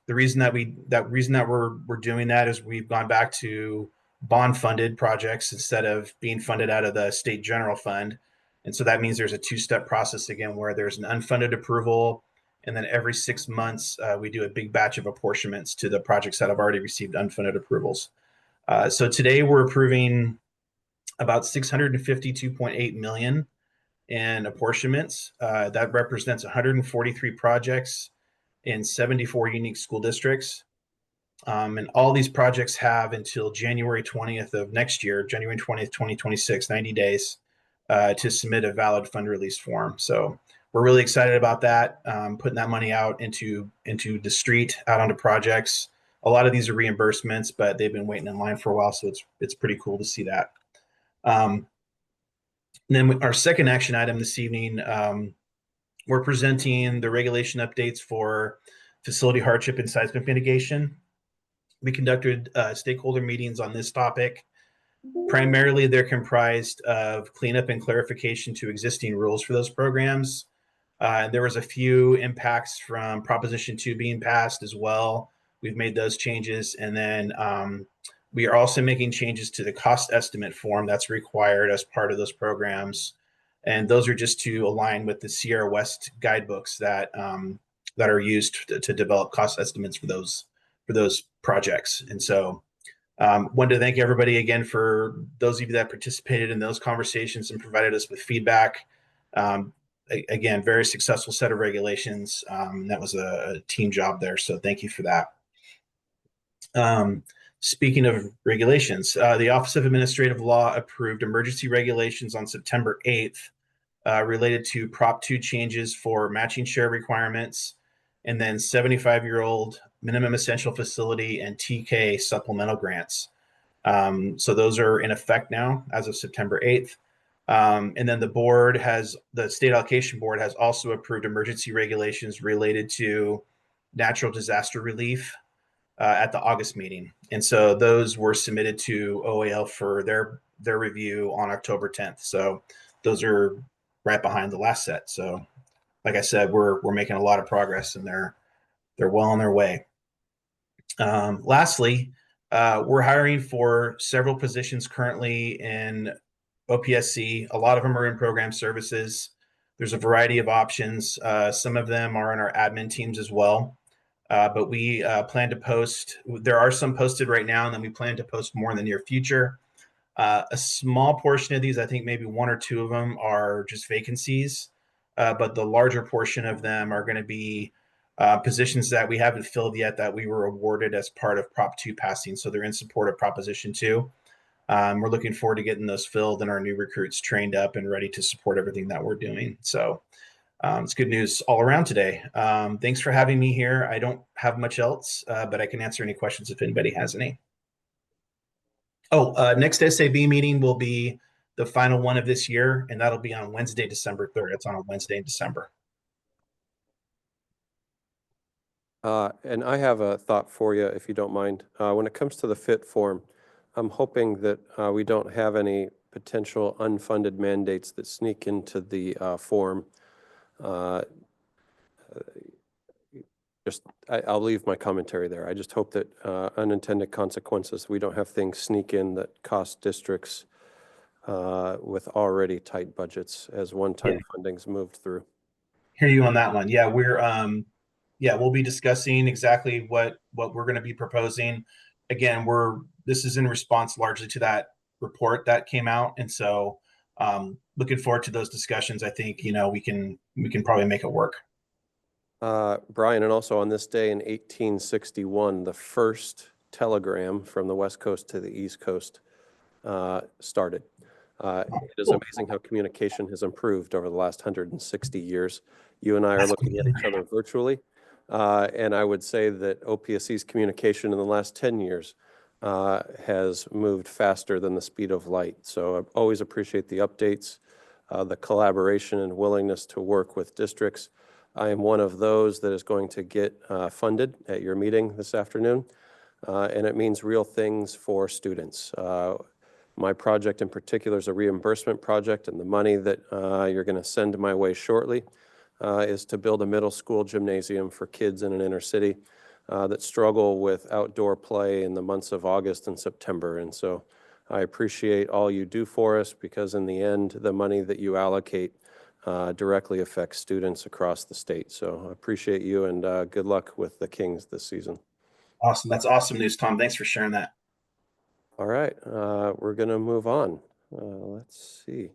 The reason that we're doing that is we've gone back to bond funded projects instead of being funded out of the state general fund. And so that means there's a two-step process again, where there's an unfunded approval, and then every 6 months we do a big batch of apportionments to the projects that have already received unfunded approvals. So today we're approving about 652.8 million in apportionments. That represents 143 projects in 74 unique school districts. And all these projects have until January 20th of next year, January 20th, 2026, 90 days to submit a valid fund release form. So we're really excited about that, putting that money out into the street, out onto projects. A lot of these are reimbursements, but they've been waiting in line for a while, so it's pretty cool to see that. Then our second action item this evening, we're presenting the regulation updates for facility hardship and seismic mitigation. We conducted stakeholder meetings on this topic. Primarily, they're comprised of cleanup and clarification to existing rules for those programs. There was a few impacts from Proposition 2 being passed as well. We've made those changes. And then we are also making changes to the cost estimate form that's required as part of those programs. And those are just to align with the Sierra West guidebooks that are used to develop cost estimates for those projects. And so wanted to thank everybody again for those of you that participated in those conversations and provided us with feedback. Again, very successful set of regulations. That was a team job there. So thank you for that. Speaking of regulations, the Office of Administrative Law approved emergency regulations on September 8th related to Prop 2 changes for matching share requirements, and then 75-year-old minimum essential facility and TK supplemental grants. So those are in effect now as of September 8th. And then the state allocation board has also approved emergency regulations related to natural disaster relief at the August meeting. And so those were submitted to OAL for their review on October 10th. So those are right behind the last set. So like I said, we're making a lot of progress, and they're well on their way. Lastly, we're hiring for several positions currently in OPSC. A lot of them are in program services. There's a variety of options. Some of them are in our admin teams as well. But we plan to post, there are some posted right now, and then we plan to post more in the near future. A small portion of these, I think maybe one or two of them, are just vacancies. But the larger portion of them are going to be positions that we haven't filled yet that we were awarded as part of Prop 2 passing. So they're in support of Proposition 2. We're looking forward to getting those filled and our new recruits trained up and ready to support everything that we're doing. So it's good news all around today. Thanks for having me here. I don't have much else, but I can answer any questions if anybody has any. Next SAB meeting will be the final one of this year, and that'll be on Wednesday, December 3rd. It's on a Wednesday in December.
And I have a thought for you, if you don't mind. When it comes to the FIT form, I'm hoping that we don't have any potential unfunded mandates that sneak into the form. I'll leave my commentary there. I just hope that unintended consequences, we don't have things sneak in that cost districts with already tight budgets as one-time funding's moved through.
Hear you on that one. Yeah, we'll be discussing exactly what we're going to be proposing. Again, this is in response largely to that report that came out, and so looking forward to those discussions. I think we can probably make it work.
Brian, and also on this day in 1861, the first telegram from the West Coast to the East Coast started. It is amazing how communication has improved over the last 160 years. You and I are looking at each other virtually, and I would say that OPSC's communication in the last 10 years has moved faster than the speed of light. So I always appreciate the updates, the collaboration and willingness to work with districts. I am one of those that is going to get funded at your meeting this afternoon, and it means real things for students. My project in particular is a reimbursement project, and the money that you're going to send my way shortly is to build a middle school gymnasium for kids in an inner city. that struggle with outdoor play in the months of August and September. And so I appreciate all you do for us, because in the end, the money that you allocate directly affects students across the state. So I appreciate you, and good luck with the Kings this season.
Awesome. That's awesome news, Tom. Thanks for sharing that.
All right, we're going to move on. Let's see.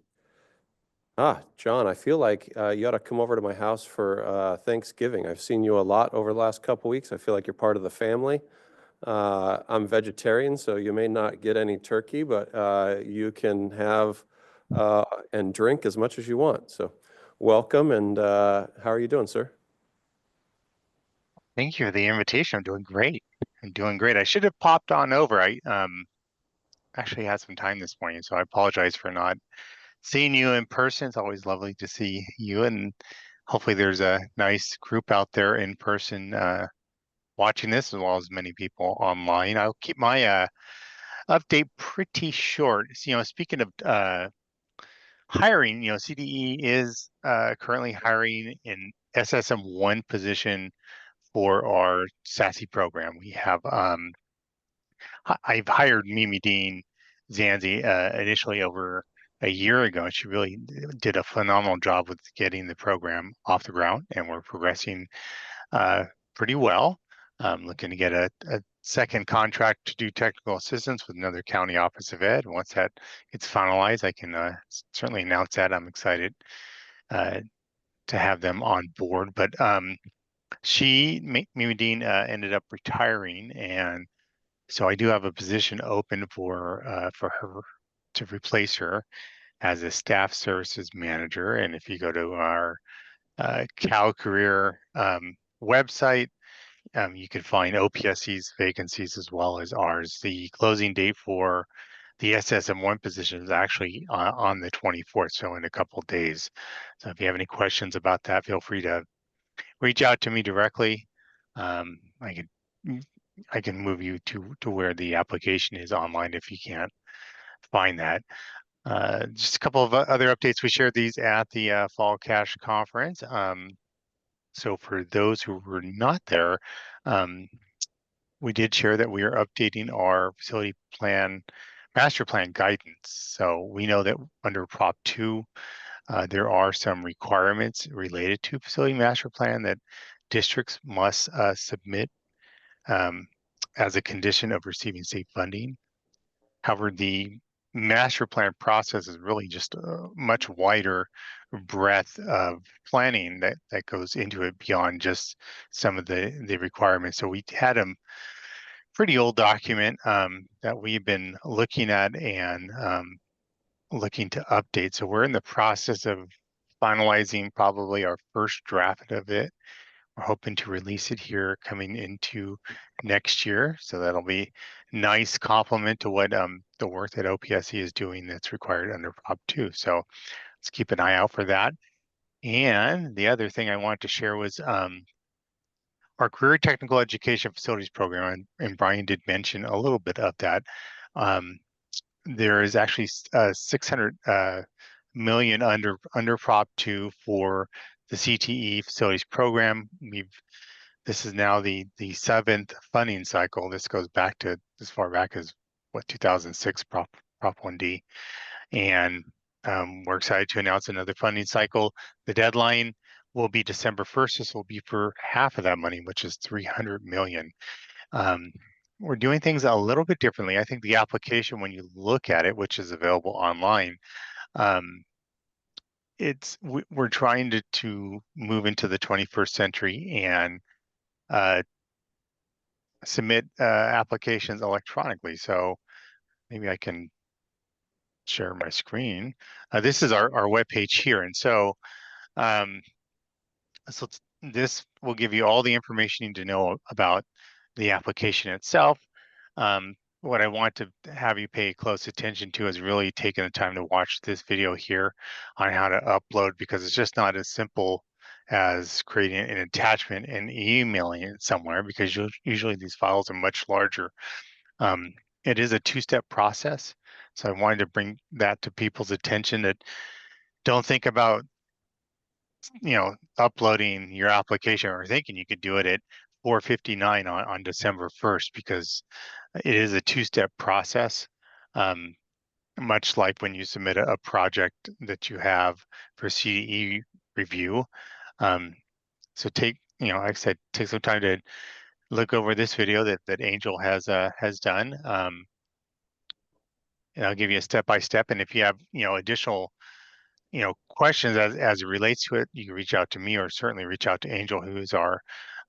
John, I feel like you ought to come over to my house for Thanksgiving. I've seen you a lot over the last couple weeks. I feel like you're part of the family. I'm vegetarian, so you may not get any turkey, but you can have and drink as much as you want. So welcome, and how are you doing, sir?
Thank you for the invitation. I'm doing great. I'm doing great. I should have popped on over. I actually had some time this morning, so I apologize for not seeing you in person. It's always lovely to see you, and hopefully there's a nice group out there in person watching this, as well as many people online. I'll keep my update pretty short. So, speaking of hiring, CDE is currently hiring in SSM1 position for our SASE program. We have I've hired Mimi Dean Zanzi initially over a year ago, and she really did a phenomenal job with getting the program off the ground, and we're progressing pretty well. Looking to get a second contract to do technical assistance with another county office of ed. Once that gets finalized, I can certainly announce that. I'm excited to have them on board. But Mimi Dean, ended up retiring, and so I do have a position open for her to replace her as a staff services manager. And if you go to our Cal Career website, you can find OPSC's vacancies as well as ours. The closing date for the SSM1 position is actually on the 24th, so in a couple of days. So if you have any questions about that, feel free to reach out to me directly. I can move you to where the application is online if you can't find that. Just a couple of other updates. We shared these at the Fall Cash Conference. So for those who were not there, we did share that we are updating our facility plan, master plan guidance. So we know that under Prop 2, there are some requirements related to facility master plan that districts must submit as a condition of receiving state funding. However, the master plan process is really just a much wider breadth of planning that goes into it beyond just some of the requirements. So we had a pretty old document that we've been looking at and looking to update. So we're in the process of finalizing probably our first draft of it. We're hoping to release it here coming into next year. So that'll be a nice complement to what the work that OPSC is doing that's required under Prop 2. So let's keep an eye out for that. And the other thing I wanted to share was our Career Technical Education Facilities Program, and Brian did mention a little bit of that. There is actually 600 million under Prop 2 for the CTE facilities program. This is now the seventh funding cycle. This goes back to as far back as 2006 Prop 1D, and we're excited to announce another funding cycle. The deadline will be December 1st. This will be for half of that money, which is 300 million. We're doing things a little bit differently. I think the application, when you look at it, which is available online, we're trying to move into the 21st century and submit applications electronically. So maybe I can share my screen. This is our webpage here. And so, this will give you all the information you need to know about the application itself. What I want to have you pay close attention to is really taking the time to watch this video here on how to upload, because it's just not as simple as creating an attachment and emailing it somewhere, because usually these files are much larger. It is a two-step process. So I wanted to bring that to people's attention, that don't think about uploading your application or thinking you could do it at 459 on December 1st, because it is a two-step process. Much like when you submit a project that you have for CDE review. So take, like I said, take some time to look over this video that Angel has done. And I'll give you a step-by-step. And if you have, additional, questions as it relates to it, you can reach out to me or certainly reach out to Angel, who is our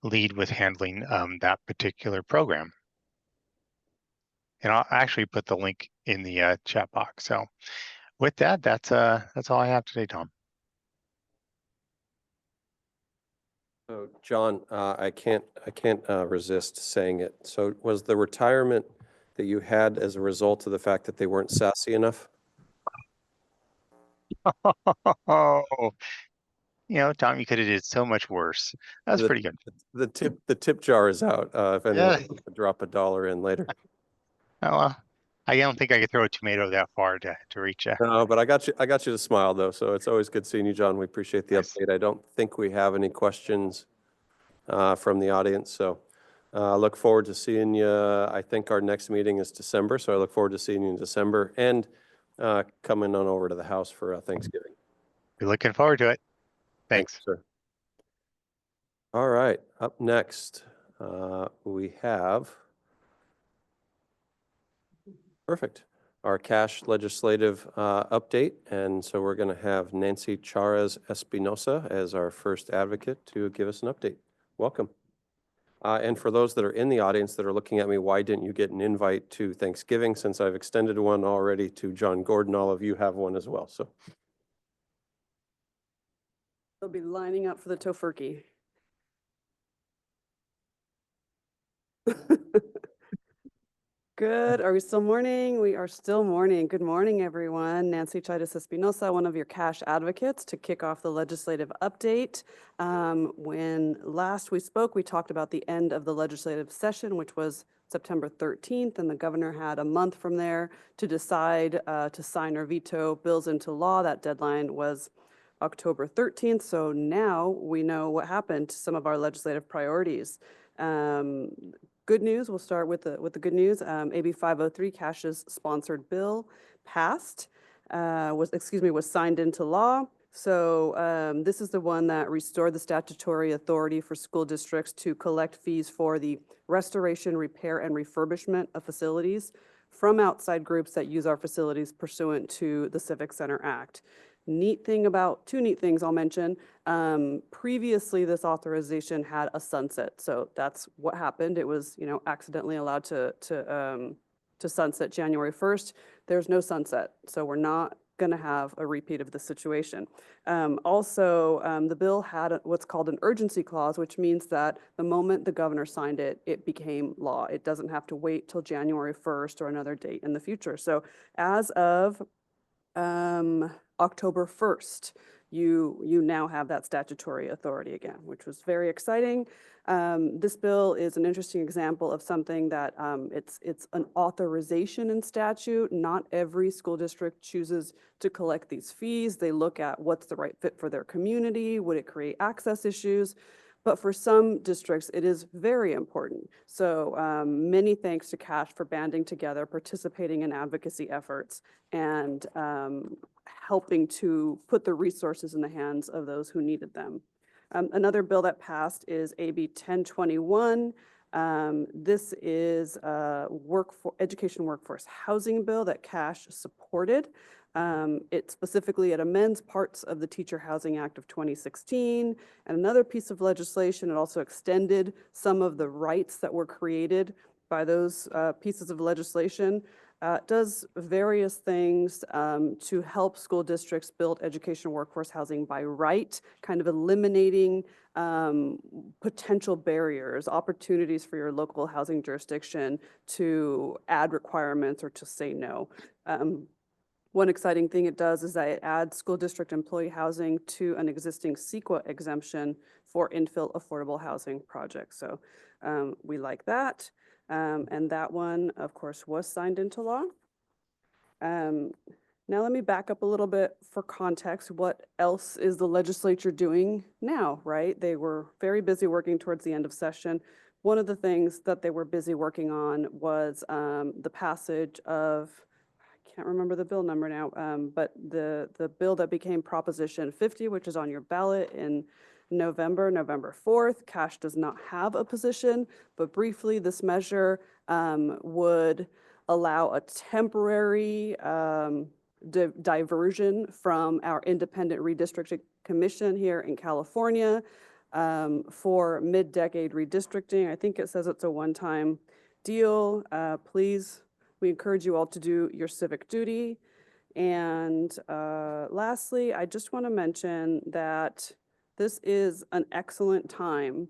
lead with handling that particular program. And I'll actually put the link in the chat box. So with that, that's all I have today, Tom.
So John, I can't resist saying it. So was the retirement that you had as a result of the fact that they weren't sassy enough?
Oh, Tom, you could have did so much worse. That's pretty good.
The tip jar is out. If anyone
Yeah.
wants to drop $1 in later.
Oh, I don't think I could throw a tomato that far to reach you.
No, but I got you to smile though. So it's always good seeing you, John. We appreciate the
Nice.
update. I don't think we have any questions from the audience. So I look forward to seeing you. I think our next meeting is December. So I look forward to seeing you in December and coming on over to the house for Thanksgiving.
We're looking forward to it. Thanks.
Sir. All right. Up next, we have our cash legislative update. And so we're going to have Nancy Charas Espinosa as our first advocate to give us an update. Welcome. And for those that are in the audience that are looking at me, why didn't you get an invite to Thanksgiving? Since I've extended one already to John Gordon, all of you have one as well. So
they'll be lining up for the tofurkey. Good. Are we still morning? We are still morning. Good morning, everyone. Nancy Charas Espinosa, one of your cash advocates, to kick off the legislative update. When last we spoke, we talked about the end of the legislative session, which was September 13th, and the governor had a month from there to decide to sign or veto bills into law. That deadline was October 13th. So now we know what happened to some of our legislative priorities. Good news, we'll start with the good news. AB 503, Cash's sponsored bill, passed, was signed into law. So this is the one that restored the statutory authority for school districts to collect fees for the restoration, repair, and refurbishment of facilities from outside groups that use our facilities pursuant to the Civic Center Act. Two neat things I'll mention. Previously, this authorization had a sunset. So that's what happened. It was, accidentally allowed to sunset January 1st. There's no sunset. So we're not going to have a repeat of the situation. The bill had what's called an urgency clause, which means that the moment the governor signed it, it became law. It doesn't have to wait till January 1st or another date in the future. So as of October 1st, you now have that statutory authority again, which was very exciting. This bill is an interesting example of something that it's an authorization in statute. Not every school district chooses to collect these fees. They look at what's the right fit for their community. Would it create access issues? But for some districts, it is very important. So many thanks to Cash for banding together, participating in advocacy efforts, and helping to put the resources in the hands of those who needed them. Another bill that passed is AB 1021. This is a education workforce housing bill that Cash supported. It specifically, it amends parts of the Teacher Housing Act of 2016, and another piece of legislation. It also extended some of the rights that were created by those pieces of legislation. Does various things to help school districts build education workforce housing by right, kind of eliminating potential barriers, opportunities for your local housing jurisdiction to add requirements or to say no. One exciting thing it does is that it adds school district employee housing to an existing CEQA exemption for infill affordable housing projects. So we like that. And that one, of course, was signed into law. Now let me back up a little bit for context. What else is the legislature doing now, right? They were very busy working towards the end of session. One of the things that they were busy working on was the passage of, I can't remember the bill number now, but the bill that became Proposition 50, which is on your ballot in November 4th. Cash does not have a position, but briefly, this measure would allow a temporary diversion from our independent redistricting commission here in California for mid-decade redistricting. I think it says it's a one-time deal. Please, we encourage you all to do your civic duty. And lastly, I just want to mention that this is an excellent time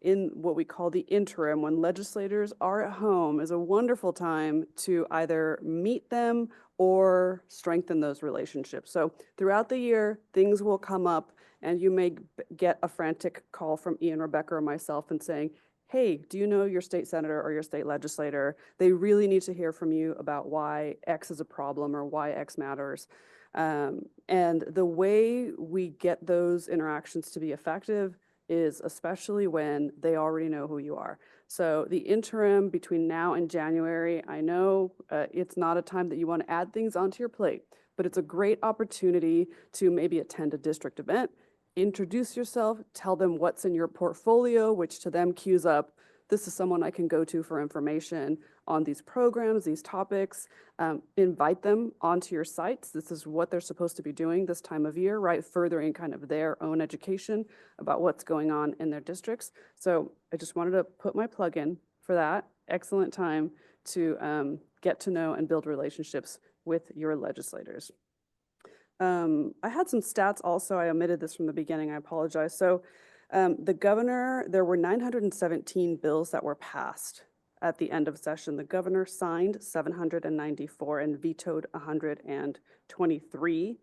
in what we call the interim, when legislators are at home, is a wonderful time to either meet them or strengthen those relationships. So throughout the year, things will come up and you may get a frantic call from Ian, Rebecca, or myself and saying, hey, do you know your state senator or your state legislator? They really need to hear from you about why X is a problem or why X matters. And the way we get those interactions to be effective is especially when they already know who you are. So the interim between now and January, I know it's not a time that you want to add things onto your plate, but it's a great opportunity to maybe attend a district event, introduce yourself, tell them what's in your portfolio, which to them cues up, this is someone I can go to for information on these programs, these topics. Invite them onto your sites. This is what they're supposed to be doing this time of year, right? Furthering kind of their own education about what's going on in their districts. So I just wanted to put my plug in for that. Excellent time to get to know and build relationships with your legislators. I had some stats also. I omitted this from the beginning. I apologize. So the governor, there were 917 bills that were passed at the end of session. The governor signed 794 and vetoed 123.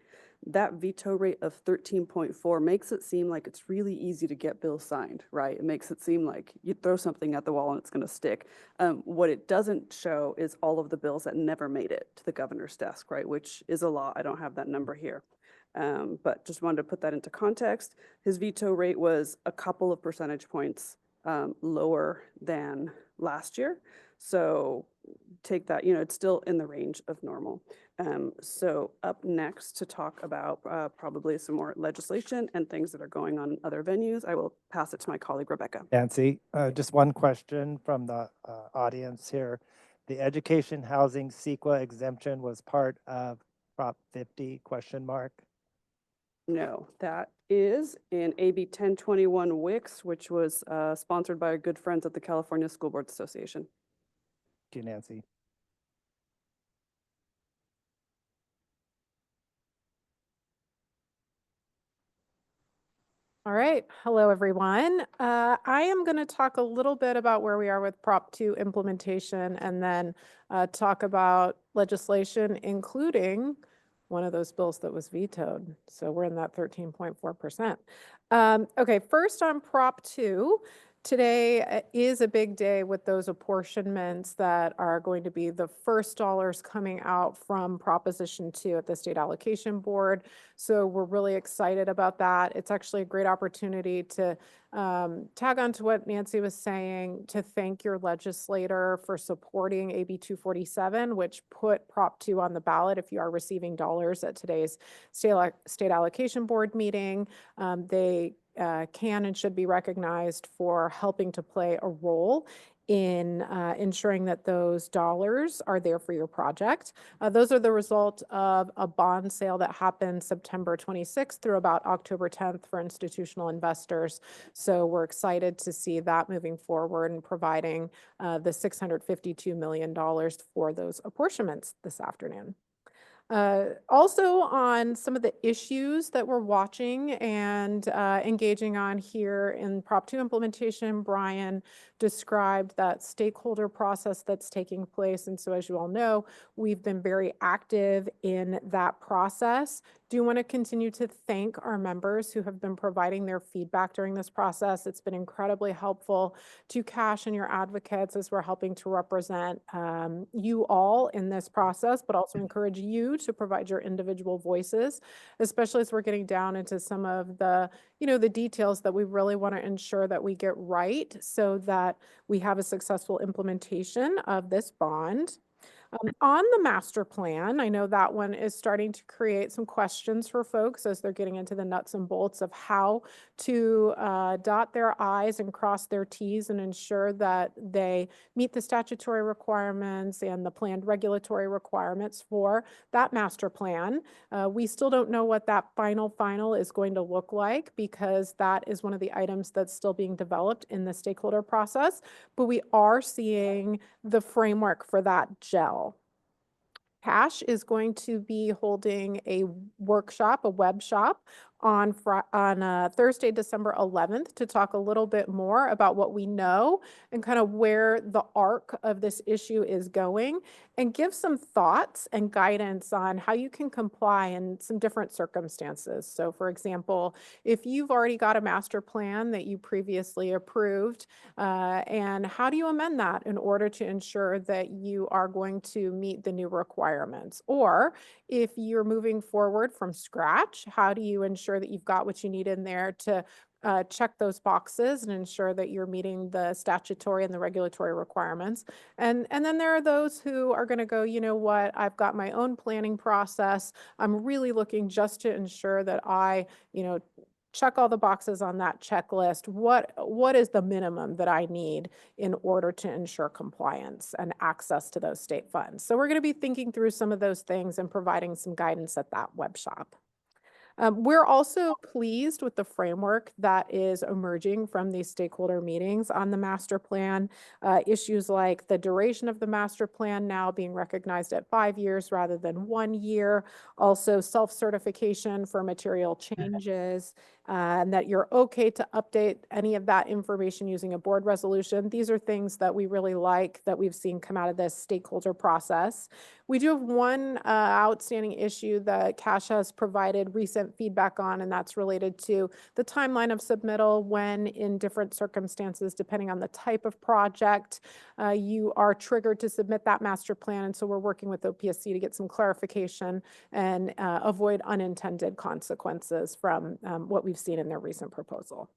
That veto rate of 13.4 makes it seem like it's really easy to get bills signed, right? It makes it seem like you throw something at the wall and it's going to stick. What it doesn't show is all of the bills that never made it to the governor's desk, right? Which is a lot. I don't have that number here. But just wanted to put that into context. His veto rate was a couple of percentage points lower than last year. So take that, it's still in the range of normal. So up next to talk about probably some more legislation and things that are going on in other venues, I will pass it to my colleague, Rebecca.
Nancy, just one question from the audience here. The education housing CEQA exemption was part of Prop 50 ?
No, that is in AB 1021 WIX, which was sponsored by our good friends at the California School Boards Association.
Thank you, Nancy.
All right. Hello, everyone. I am going to talk a little bit about where we are with Prop 2 implementation and then talk about legislation, including one of those bills that was vetoed. So we're in that 13.4%. Okay, first on Prop 2. Today is a big day with those apportionments that are going to be the first dollars coming out from Proposition 2 at the State Allocation Board. So we're really excited about that. It's actually a great opportunity to tag on to what Nancy was saying, to thank your legislator for supporting AB 247, which put Prop 2 on the ballot if you are receiving dollars at today's State Allocation Board meeting. They can and should be recognized for helping to play a role in ensuring that those dollars are there for your project. Those are the result of a bond sale that happened September 26th through about October 10th for institutional investors. So we're excited to see that moving forward and providing the $652 million for those apportionments this afternoon. Also on some of the issues that we're watching and engaging on here in Prop 2 implementation, Brian described that stakeholder process that's taking place. And so as you all know, we've been very active in that process. Do want to continue to thank our members who have been providing their feedback during this process. It's been incredibly helpful to Cash and your advocates as we're helping to represent you all in this process, but also encourage you to provide your individual voices, especially as we're getting down into some of the, the details that we really want to ensure that we get right so that we have a successful implementation of this bond. On the master plan, I know that one is starting to create some questions for folks as they're getting into the nuts and bolts of how to dot their I's and cross their T's and ensure that they meet the statutory requirements and the planned regulatory requirements for that master plan. We still don't know what that final is going to look like because that is one of the items that's still being developed in the stakeholder process, but we are seeing the framework for that gel. Cash is going to be holding a workshop, a web shop on Thursday, December 11th to talk a little bit more about what we know and kind of where the arc of this issue is going and give some thoughts and guidance on how you can comply in some different circumstances. So for example, if you've already got a master plan that you previously approved, and how do you amend that in order to ensure that you are going to meet the new requirements? Or if you're moving forward from scratch, how do you ensure that you've got what you need in there to check those boxes and ensure that you're meeting the statutory and the regulatory requirements? And then there are those who are going to go, you know what, I've got my own planning process. I'm really looking just to ensure that I, check all the boxes on that checklist. What is the minimum that I need in order to ensure compliance and access to those state funds? So we're going to be thinking through some of those things and providing some guidance at that web shop. We're also pleased with the framework that is emerging from these stakeholder meetings on the master plan. Issues like the duration of the master plan now being recognized at 5 years rather than 1 year. Also self-certification for material changes, and that you're okay to update any of that information using a board resolution. These are things that we really like that we've seen come out of this stakeholder process. We do have one outstanding issue that Cash has provided recent feedback on, and that's related to the timeline of submittal when in different circumstances, depending on the type of project, you are triggered to submit that master plan. And so we're working with OPSC to get some clarification and avoid unintended consequences from what we've seen in their recent proposal.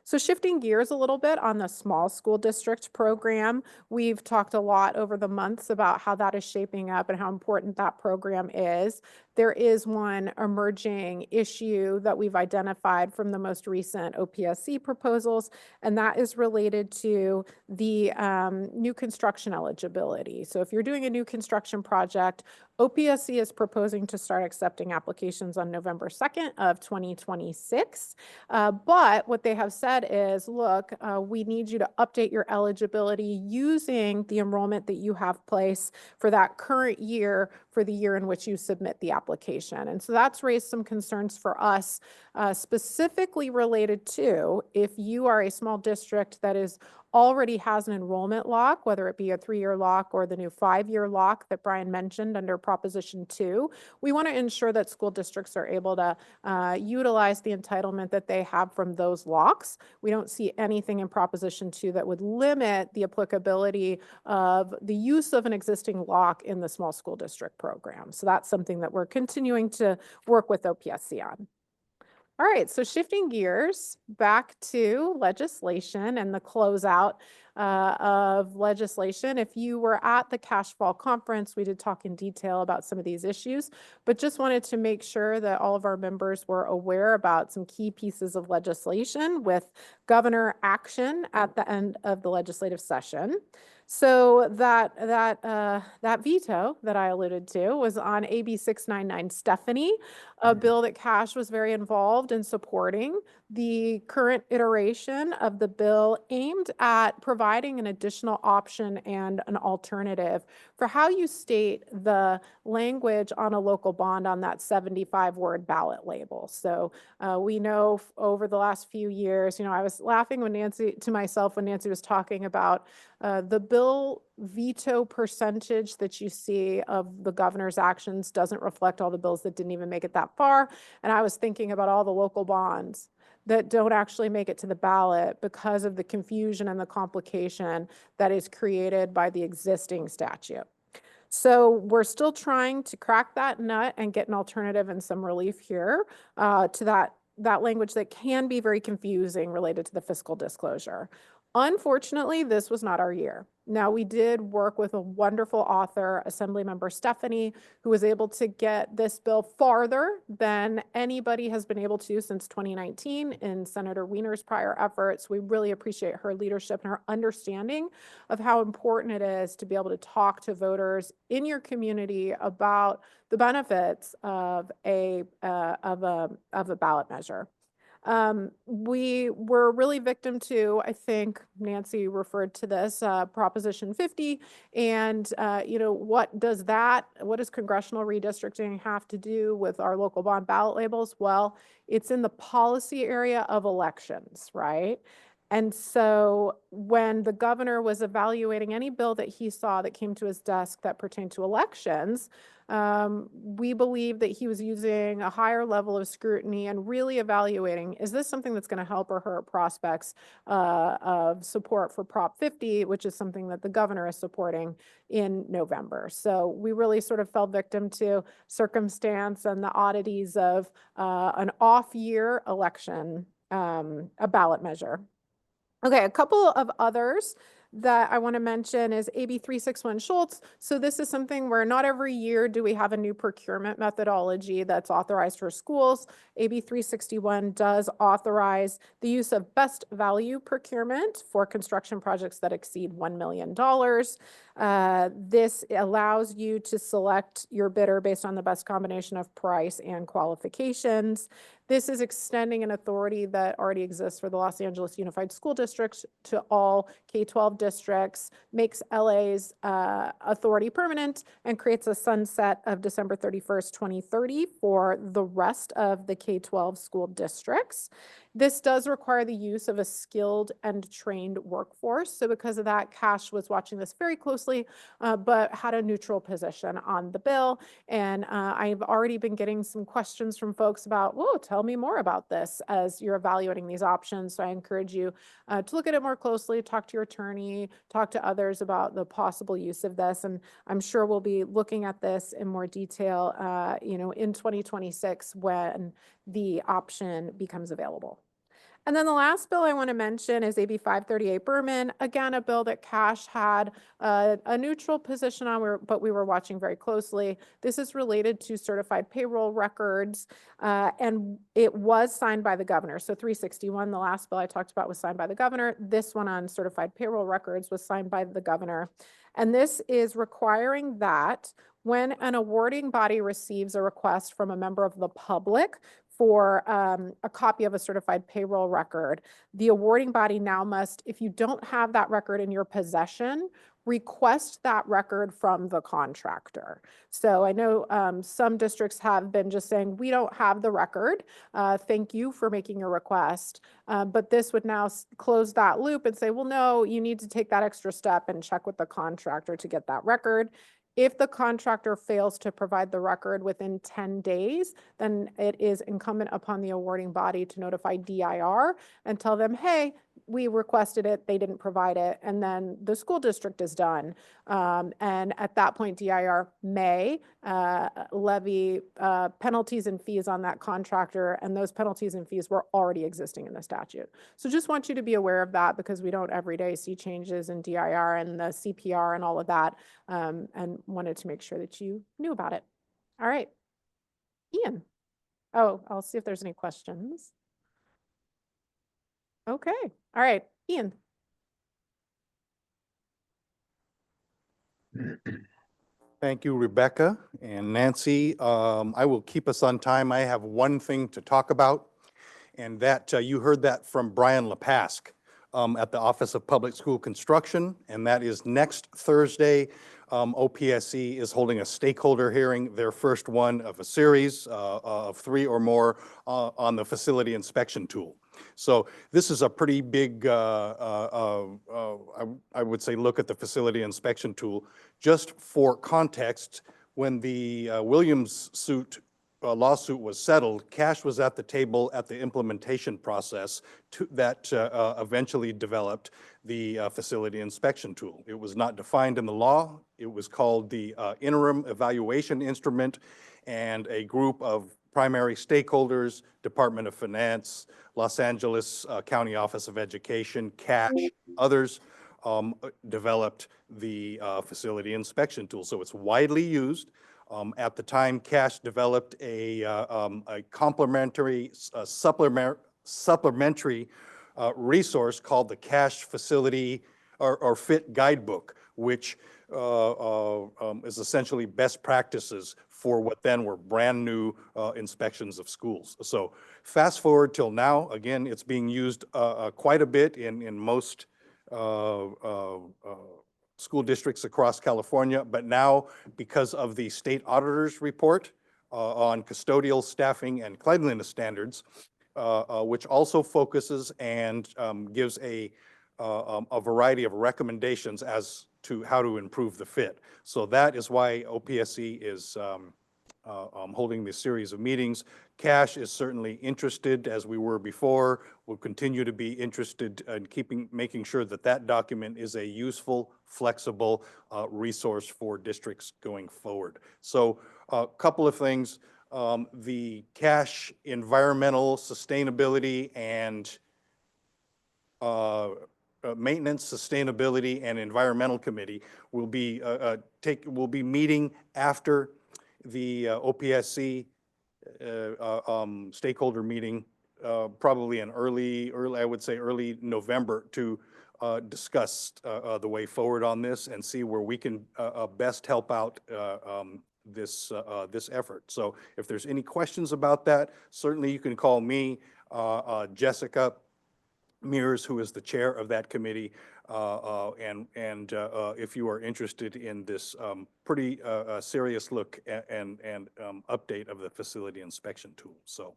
So shifting gears a little bit on the small school district program, we've talked a lot over the months about how that is shaping up and how important that program is. There is one emerging issue that we've identified from the most recent OPSC proposals, and that is related to the new construction eligibility. So if you're doing a new construction project, OPSC is proposing to start accepting applications on November 2nd of 2026. But what they have said is, look, we need you to update your eligibility using the enrollment that you have placed for that current year for the year in which you submit the application. And so that's raised some concerns for us, specifically related to if you are a small district that already has an enrollment lock, whether it be a 3-year lock or the new 5-year lock that Brian mentioned under Proposition 2, we want to ensure that school districts are able to utilize the entitlement that they have from those locks. We don't see anything in Proposition 2 that would limit the applicability of the use of an existing lock in the small school district program. So that's something that we're continuing to work with OPSC on. All right, so shifting gears back to legislation and the closeout of legislation. If you were at the Cash Fall Conference, we did talk in detail about some of these issues, but just wanted to make sure that all of our members were aware about some key pieces of legislation with governor action at the end of the legislative session. So that veto that I alluded to was on AB 699 Stephanie, a bill that Cash was very involved in supporting. The current iteration of the bill aimed at providing an additional option and an alternative for how you state the language on a local bond on that 75-word ballot label. So we know over the last few years, I was laughing when to myself when Nancy was talking about the bill veto percentage that you see of the governor's actions doesn't reflect all the bills that didn't even make it that far. And I was thinking about all the local bonds that don't actually make it to the ballot because of the confusion and the complication that is created by the existing statute. So we're still trying to crack that nut and get an alternative and some relief here to that language that can be very confusing related to the fiscal disclosure. Unfortunately, this was not our year. Now, we did work with a wonderful author, Assemblymember Stephanie, who was able to get this bill farther than anybody has been able to since 2019 in Senator Wiener's prior efforts. We really appreciate her leadership and her understanding of how important it is to be able to talk to voters in your community about the benefits of a ballot measure. We were really victim to, I think Nancy referred to this, Proposition 50. And, what does congressional redistricting have to do with our local bond ballot labels? Well, it's in the policy area of elections, right? And so when the governor was evaluating any bill that he saw that came to his desk that pertained to elections, we believe that he was using a higher level of scrutiny and really evaluating, is this something that's going to help or hurt prospects of support for Prop 50, which is something that the governor is supporting in November. So we really sort of fell victim to circumstance and the oddities of an off-year election, a ballot measure. Okay, a couple of others that I want to mention is AB 361 Schultz. So this is something where not every year do we have a new procurement methodology that's authorized for schools. AB 361 does authorize the use of best value procurement for construction projects that exceed $1 million. This allows you to select your bidder based on the best combination of price and qualifications. This is extending an authority that already exists for the Los Angeles Unified School District to all K-12 districts, makes LA's authority permanent, and creates a sunset of December 31st, 2030 for the rest of the K-12 school districts. This does require the use of a skilled and trained workforce. So because of that, Cash was watching this very closely, but had a neutral position on the bill. And I've already been getting some questions from folks about, whoa, tell me more about this as you're evaluating these options. So I encourage you to look at it more closely, talk to your attorney, talk to others about the possible use of this. And I'm sure we'll be looking at this in more detail, in 2026 when the option becomes available. And then the last bill I want to mention is AB 538 Berman. Again, a bill that Cash had a neutral position on, but we were watching very closely. This is related to certified payroll records, and it was signed by the governor. So 361, the last bill I talked about, was signed by the governor. This one on certified payroll records was signed by the governor. And this is requiring that when an awarding body receives a request from a member of the public for a copy of a certified payroll record, the awarding body now must, if you don't have that record in your possession, request that record from the contractor. So I know some districts have been just saying, we don't have the record. Thank you for making your request. But this would now close that loop and say, well, no, you need to take that extra step and check with the contractor to get that record. If the contractor fails to provide the record within 10 days, then it is incumbent upon the awarding body to notify DIR and tell them, hey, we requested it, they didn't provide it, and then the school district is done. And at that point, DIR may levy penalties and fees on that contractor, and those penalties and fees were already existing in the statute. So just want you to be aware of that, because we don't every day see changes in DIR and the CPR and all of that, and wanted to make sure that you knew about it. All right, Ian. Oh, I'll see if there's any questions. Okay. All right, Ian.
Thank you, Rebecca and Nancy. I will keep us on time. I have one thing to talk about, and that you heard that from Brian Lepask at the Office of Public School Construction, and that is next Thursday. OPSC is holding a stakeholder hearing, their first one of a series of 3 or more on the facility inspection tool. So this is a pretty big, I would say, look at the facility inspection tool. Just for context, when the Williams lawsuit was settled, Cash was at the table at the implementation process that eventually developed the facility inspection tool. It was not defined in the law. It was called the interim evaluation instrument, and a group of primary stakeholders, Department of Finance, Los Angeles County Office of Education, Cash, others developed the facility inspection tool. So it's widely used. At the time, Cash developed a complementary, supplementary resource called the Cash Facility or Fit Guidebook, which is essentially best practices for what then were brand new inspections of schools. So fast forward till now, again, it's being used quite a bit in most school districts across California, but now because of the state auditor's report on custodial staffing and cleanliness standards, which also focuses and gives a variety of recommendations as to how to improve the fit. So that is why OPSC is holding this series of meetings. Cash is certainly interested, as we were before. We'll continue to be interested in making sure that that document is a useful, flexible resource for districts going forward. So a couple of things. The Cash Environmental Sustainability and Maintenance, Sustainability, and Environmental Committee will be meeting after the OPSC stakeholder meeting, probably in early, I would say early November, to discuss the way forward on this and see where we can best help out this effort. So if there's any questions about that, certainly you can call me, Jessica Mears, who is the chair of that committee, and if you are interested in this pretty serious look and update of the facility inspection tool. So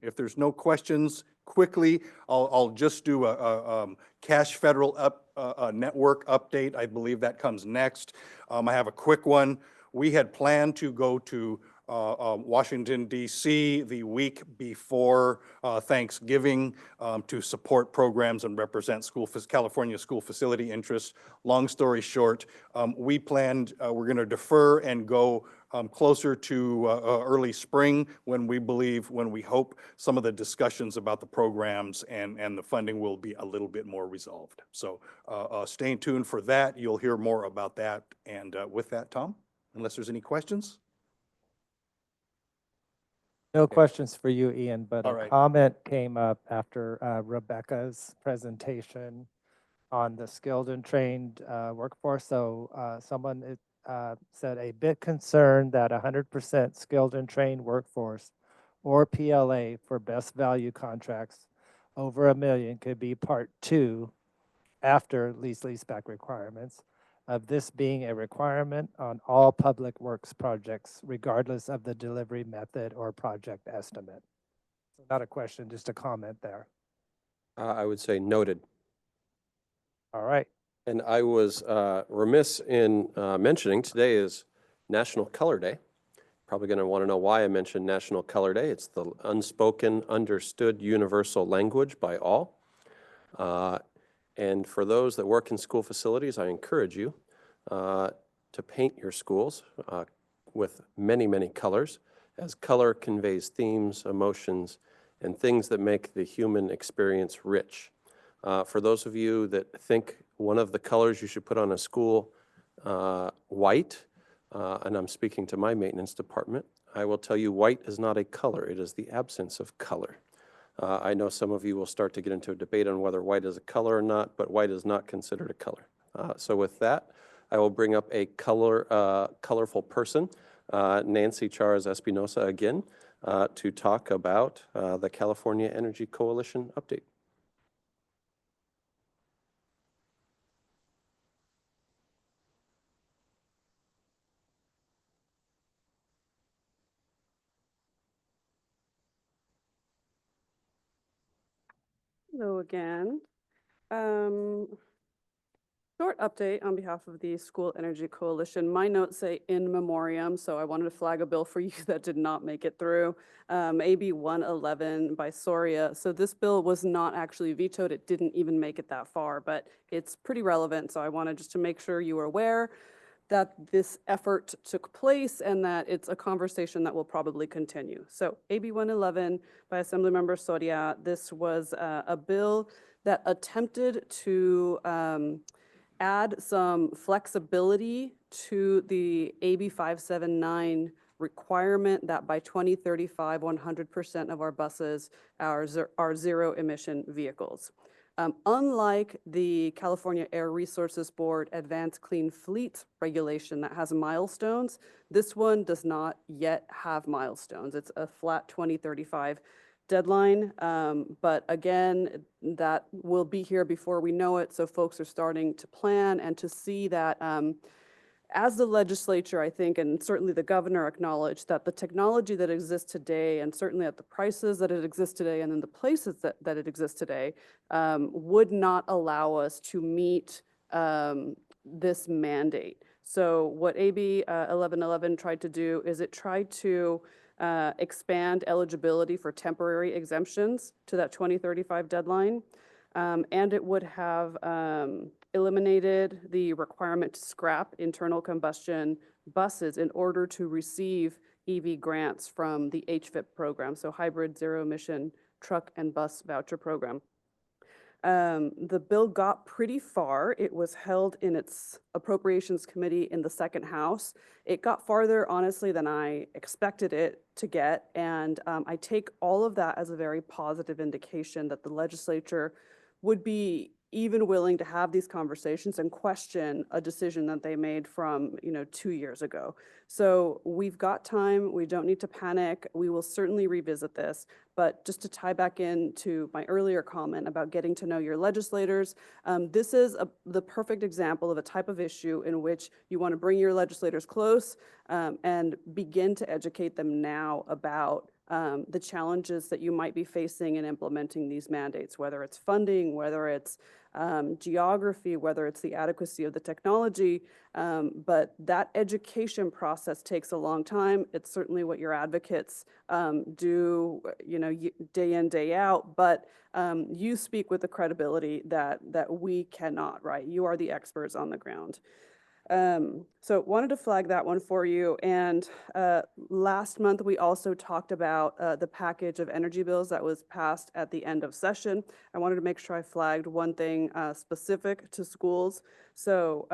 if there's no questions, quickly, I'll just do a Cash Federal Network update. I believe that comes next. I have a quick one. We had planned to go to Washington, D.C. the week before Thanksgiving to support programs and represent California school facility interests. Long story short, we planned, we're going to defer and go closer to early spring when we hope some of the discussions about the programs and the funding will be a little bit more resolved. So stay tuned for that. You'll hear more about that. And with that, Tom, unless there's any questions?
No questions for you, Ian, but
All
a
right.
comment came up after Rebecca's presentation on the skilled and trained workforce. So someone said a bit concerned that 100% skilled and trained workforce or PLA for best value contracts over $1 million could be part 2 after leaseback requirements of this being a requirement on all public works projects, regardless of the delivery method or project estimate. So not a question, just a comment there.
I would say noted.
All right.
And I was remiss in mentioning today is National Color Day. Probably going to want to know why I mentioned National Color Day. It's the unspoken, understood universal language by all. And for those that work in school facilities, I encourage you to paint your schools with many, many colors, as color conveys themes, emotions, and things that make the human experience rich. For those of you that think one of the colors you should put on a school white, and I'm speaking to my maintenance department, I will tell you white is not a color. It is the absence of color. I know some of you will start to get into a debate on whether white is a color or not, but white is not considered a color. So with that, I will bring up a colorful person, Nancy Charas Espinosa again, to talk about the California Energy Coalition update.
Hello again. Short update on behalf of the School Energy Coalition. My notes say in memoriam, so I wanted to flag a bill for you that did not make it through. AB 111 by Soria. So this bill was not actually vetoed. It didn't even make it that far, but it's pretty relevant. So I wanted just to make sure you were aware that this effort took place and that it's a conversation that will probably continue. So AB 111 by Assemblymember Soria. This was a bill that attempted to add some flexibility to the AB 579 requirement that by 2035, 100% of our buses are zero emission vehicles. Unlike the California Air Resources Board Advanced Clean Fleet regulation that has milestones, this one does not yet have milestones. It's a flat 2035 deadline, but again, that will be here before we know it. So folks are starting to plan and to see that as the legislature, I think, and certainly the governor acknowledged that the technology that exists today, and certainly at the prices that it exists today, and in the places that it exists today, would not allow us to meet this mandate. So what AB 1111 tried to do is it tried to expand eligibility for temporary exemptions to that 2035 deadline. And it would have eliminated the requirement to scrap internal combustion buses in order to receive EV grants from the HVIP program, so Hybrid Zero Emission Truck and Bus Voucher Program. The bill got pretty far. It was held in its Appropriations Committee in the second House. It got farther, honestly, than I expected it to get. And I take all of that as a very positive indication that the legislature would be even willing to have these conversations and question a decision that they made from 2 years ago. So we've got time. We don't need to panic. We will certainly revisit this. But just to tie back into my earlier comment about getting to know your legislators, this is the perfect example of a type of issue in which you want to bring your legislators close and begin to educate them now about the challenges that you might be facing in implementing these mandates, whether it's funding, whether it's geography, whether it's the adequacy of the technology. But that education process takes a long time. It's certainly what your advocates do, day in, day out. But you speak with the credibility that we cannot, right? You are the experts on the ground. So wanted to flag that one for you. And last month, we also talked about the package of energy bills that was passed at the end of session. I wanted to make sure I flagged one thing specific to schools. So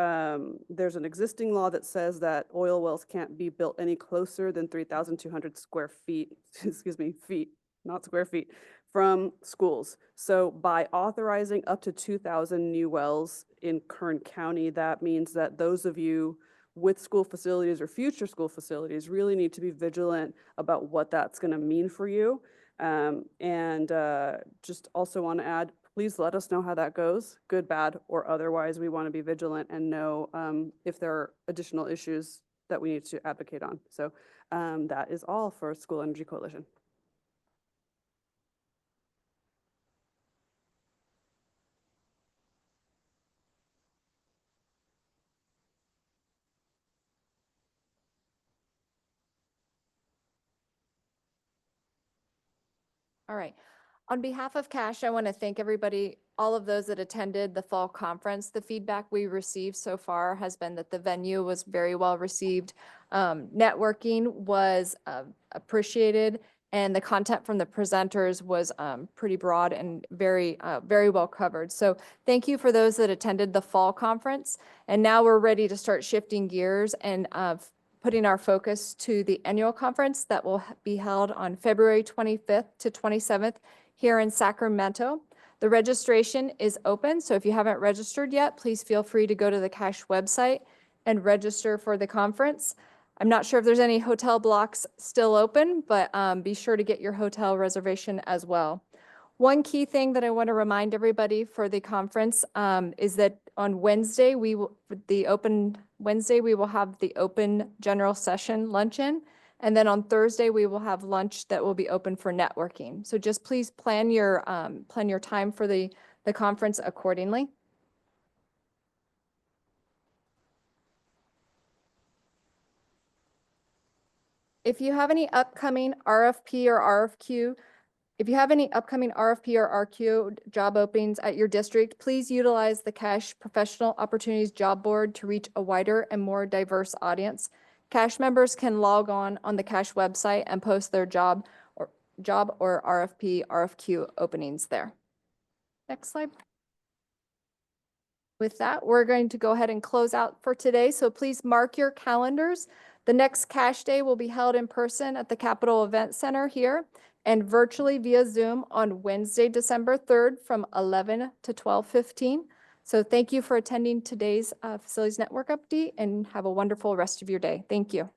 there's an existing law that says that oil wells can't be built any closer than 3,200 square feet, excuse me, feet, not square feet, from schools. So by authorizing up to 2,000 new wells in Kern County, that means that those of you with school facilities or future school facilities really need to be vigilant about what that's going to mean for you. Just also want to add, please let us know how that goes, good, bad, or otherwise. We want to be vigilant and know if there are additional issues that we need to advocate on. So that is all for School Energy Coalition.
All right. On behalf of CASH, I want to thank everybody, all of those that attended the fall conference. The feedback we received so far has been that the venue was very well received. Networking was appreciated, and the content from the presenters was pretty broad and very well covered. So thank you for those that attended the fall conference. And now we're ready to start shifting gears and putting our focus to the annual conference that will be held on February 25th to 27th here in Sacramento. The registration is open, so if you haven't registered yet, please feel free to go to the CASH website and register for the conference. I'm not sure if there's any hotel blocks still open, but be sure to get your hotel reservation as well. One key thing that I want to remind everybody for the conference is that on Wednesday, we will have the open general session luncheon, And then on Thursday, we will have lunch that will be open for networking. So just please plan your time for the conference accordingly. If you have any upcoming RFP or RFQ, job openings at your district, please utilize the Cash Professional Opportunities Job Board to reach a wider and more diverse audience. Cash members can log on the Cash website and post their job or RFP, RFQ openings there. Next slide. With that, we're going to go ahead and close out for today. So please mark your calendars. The next Cash Day will be held in person at the Capitol Event Center here and virtually via Zoom on Wednesday, December 3rd from 11 to 12:15. So thank you for attending today's Facilities Network update and have a wonderful rest of your day. Thank you.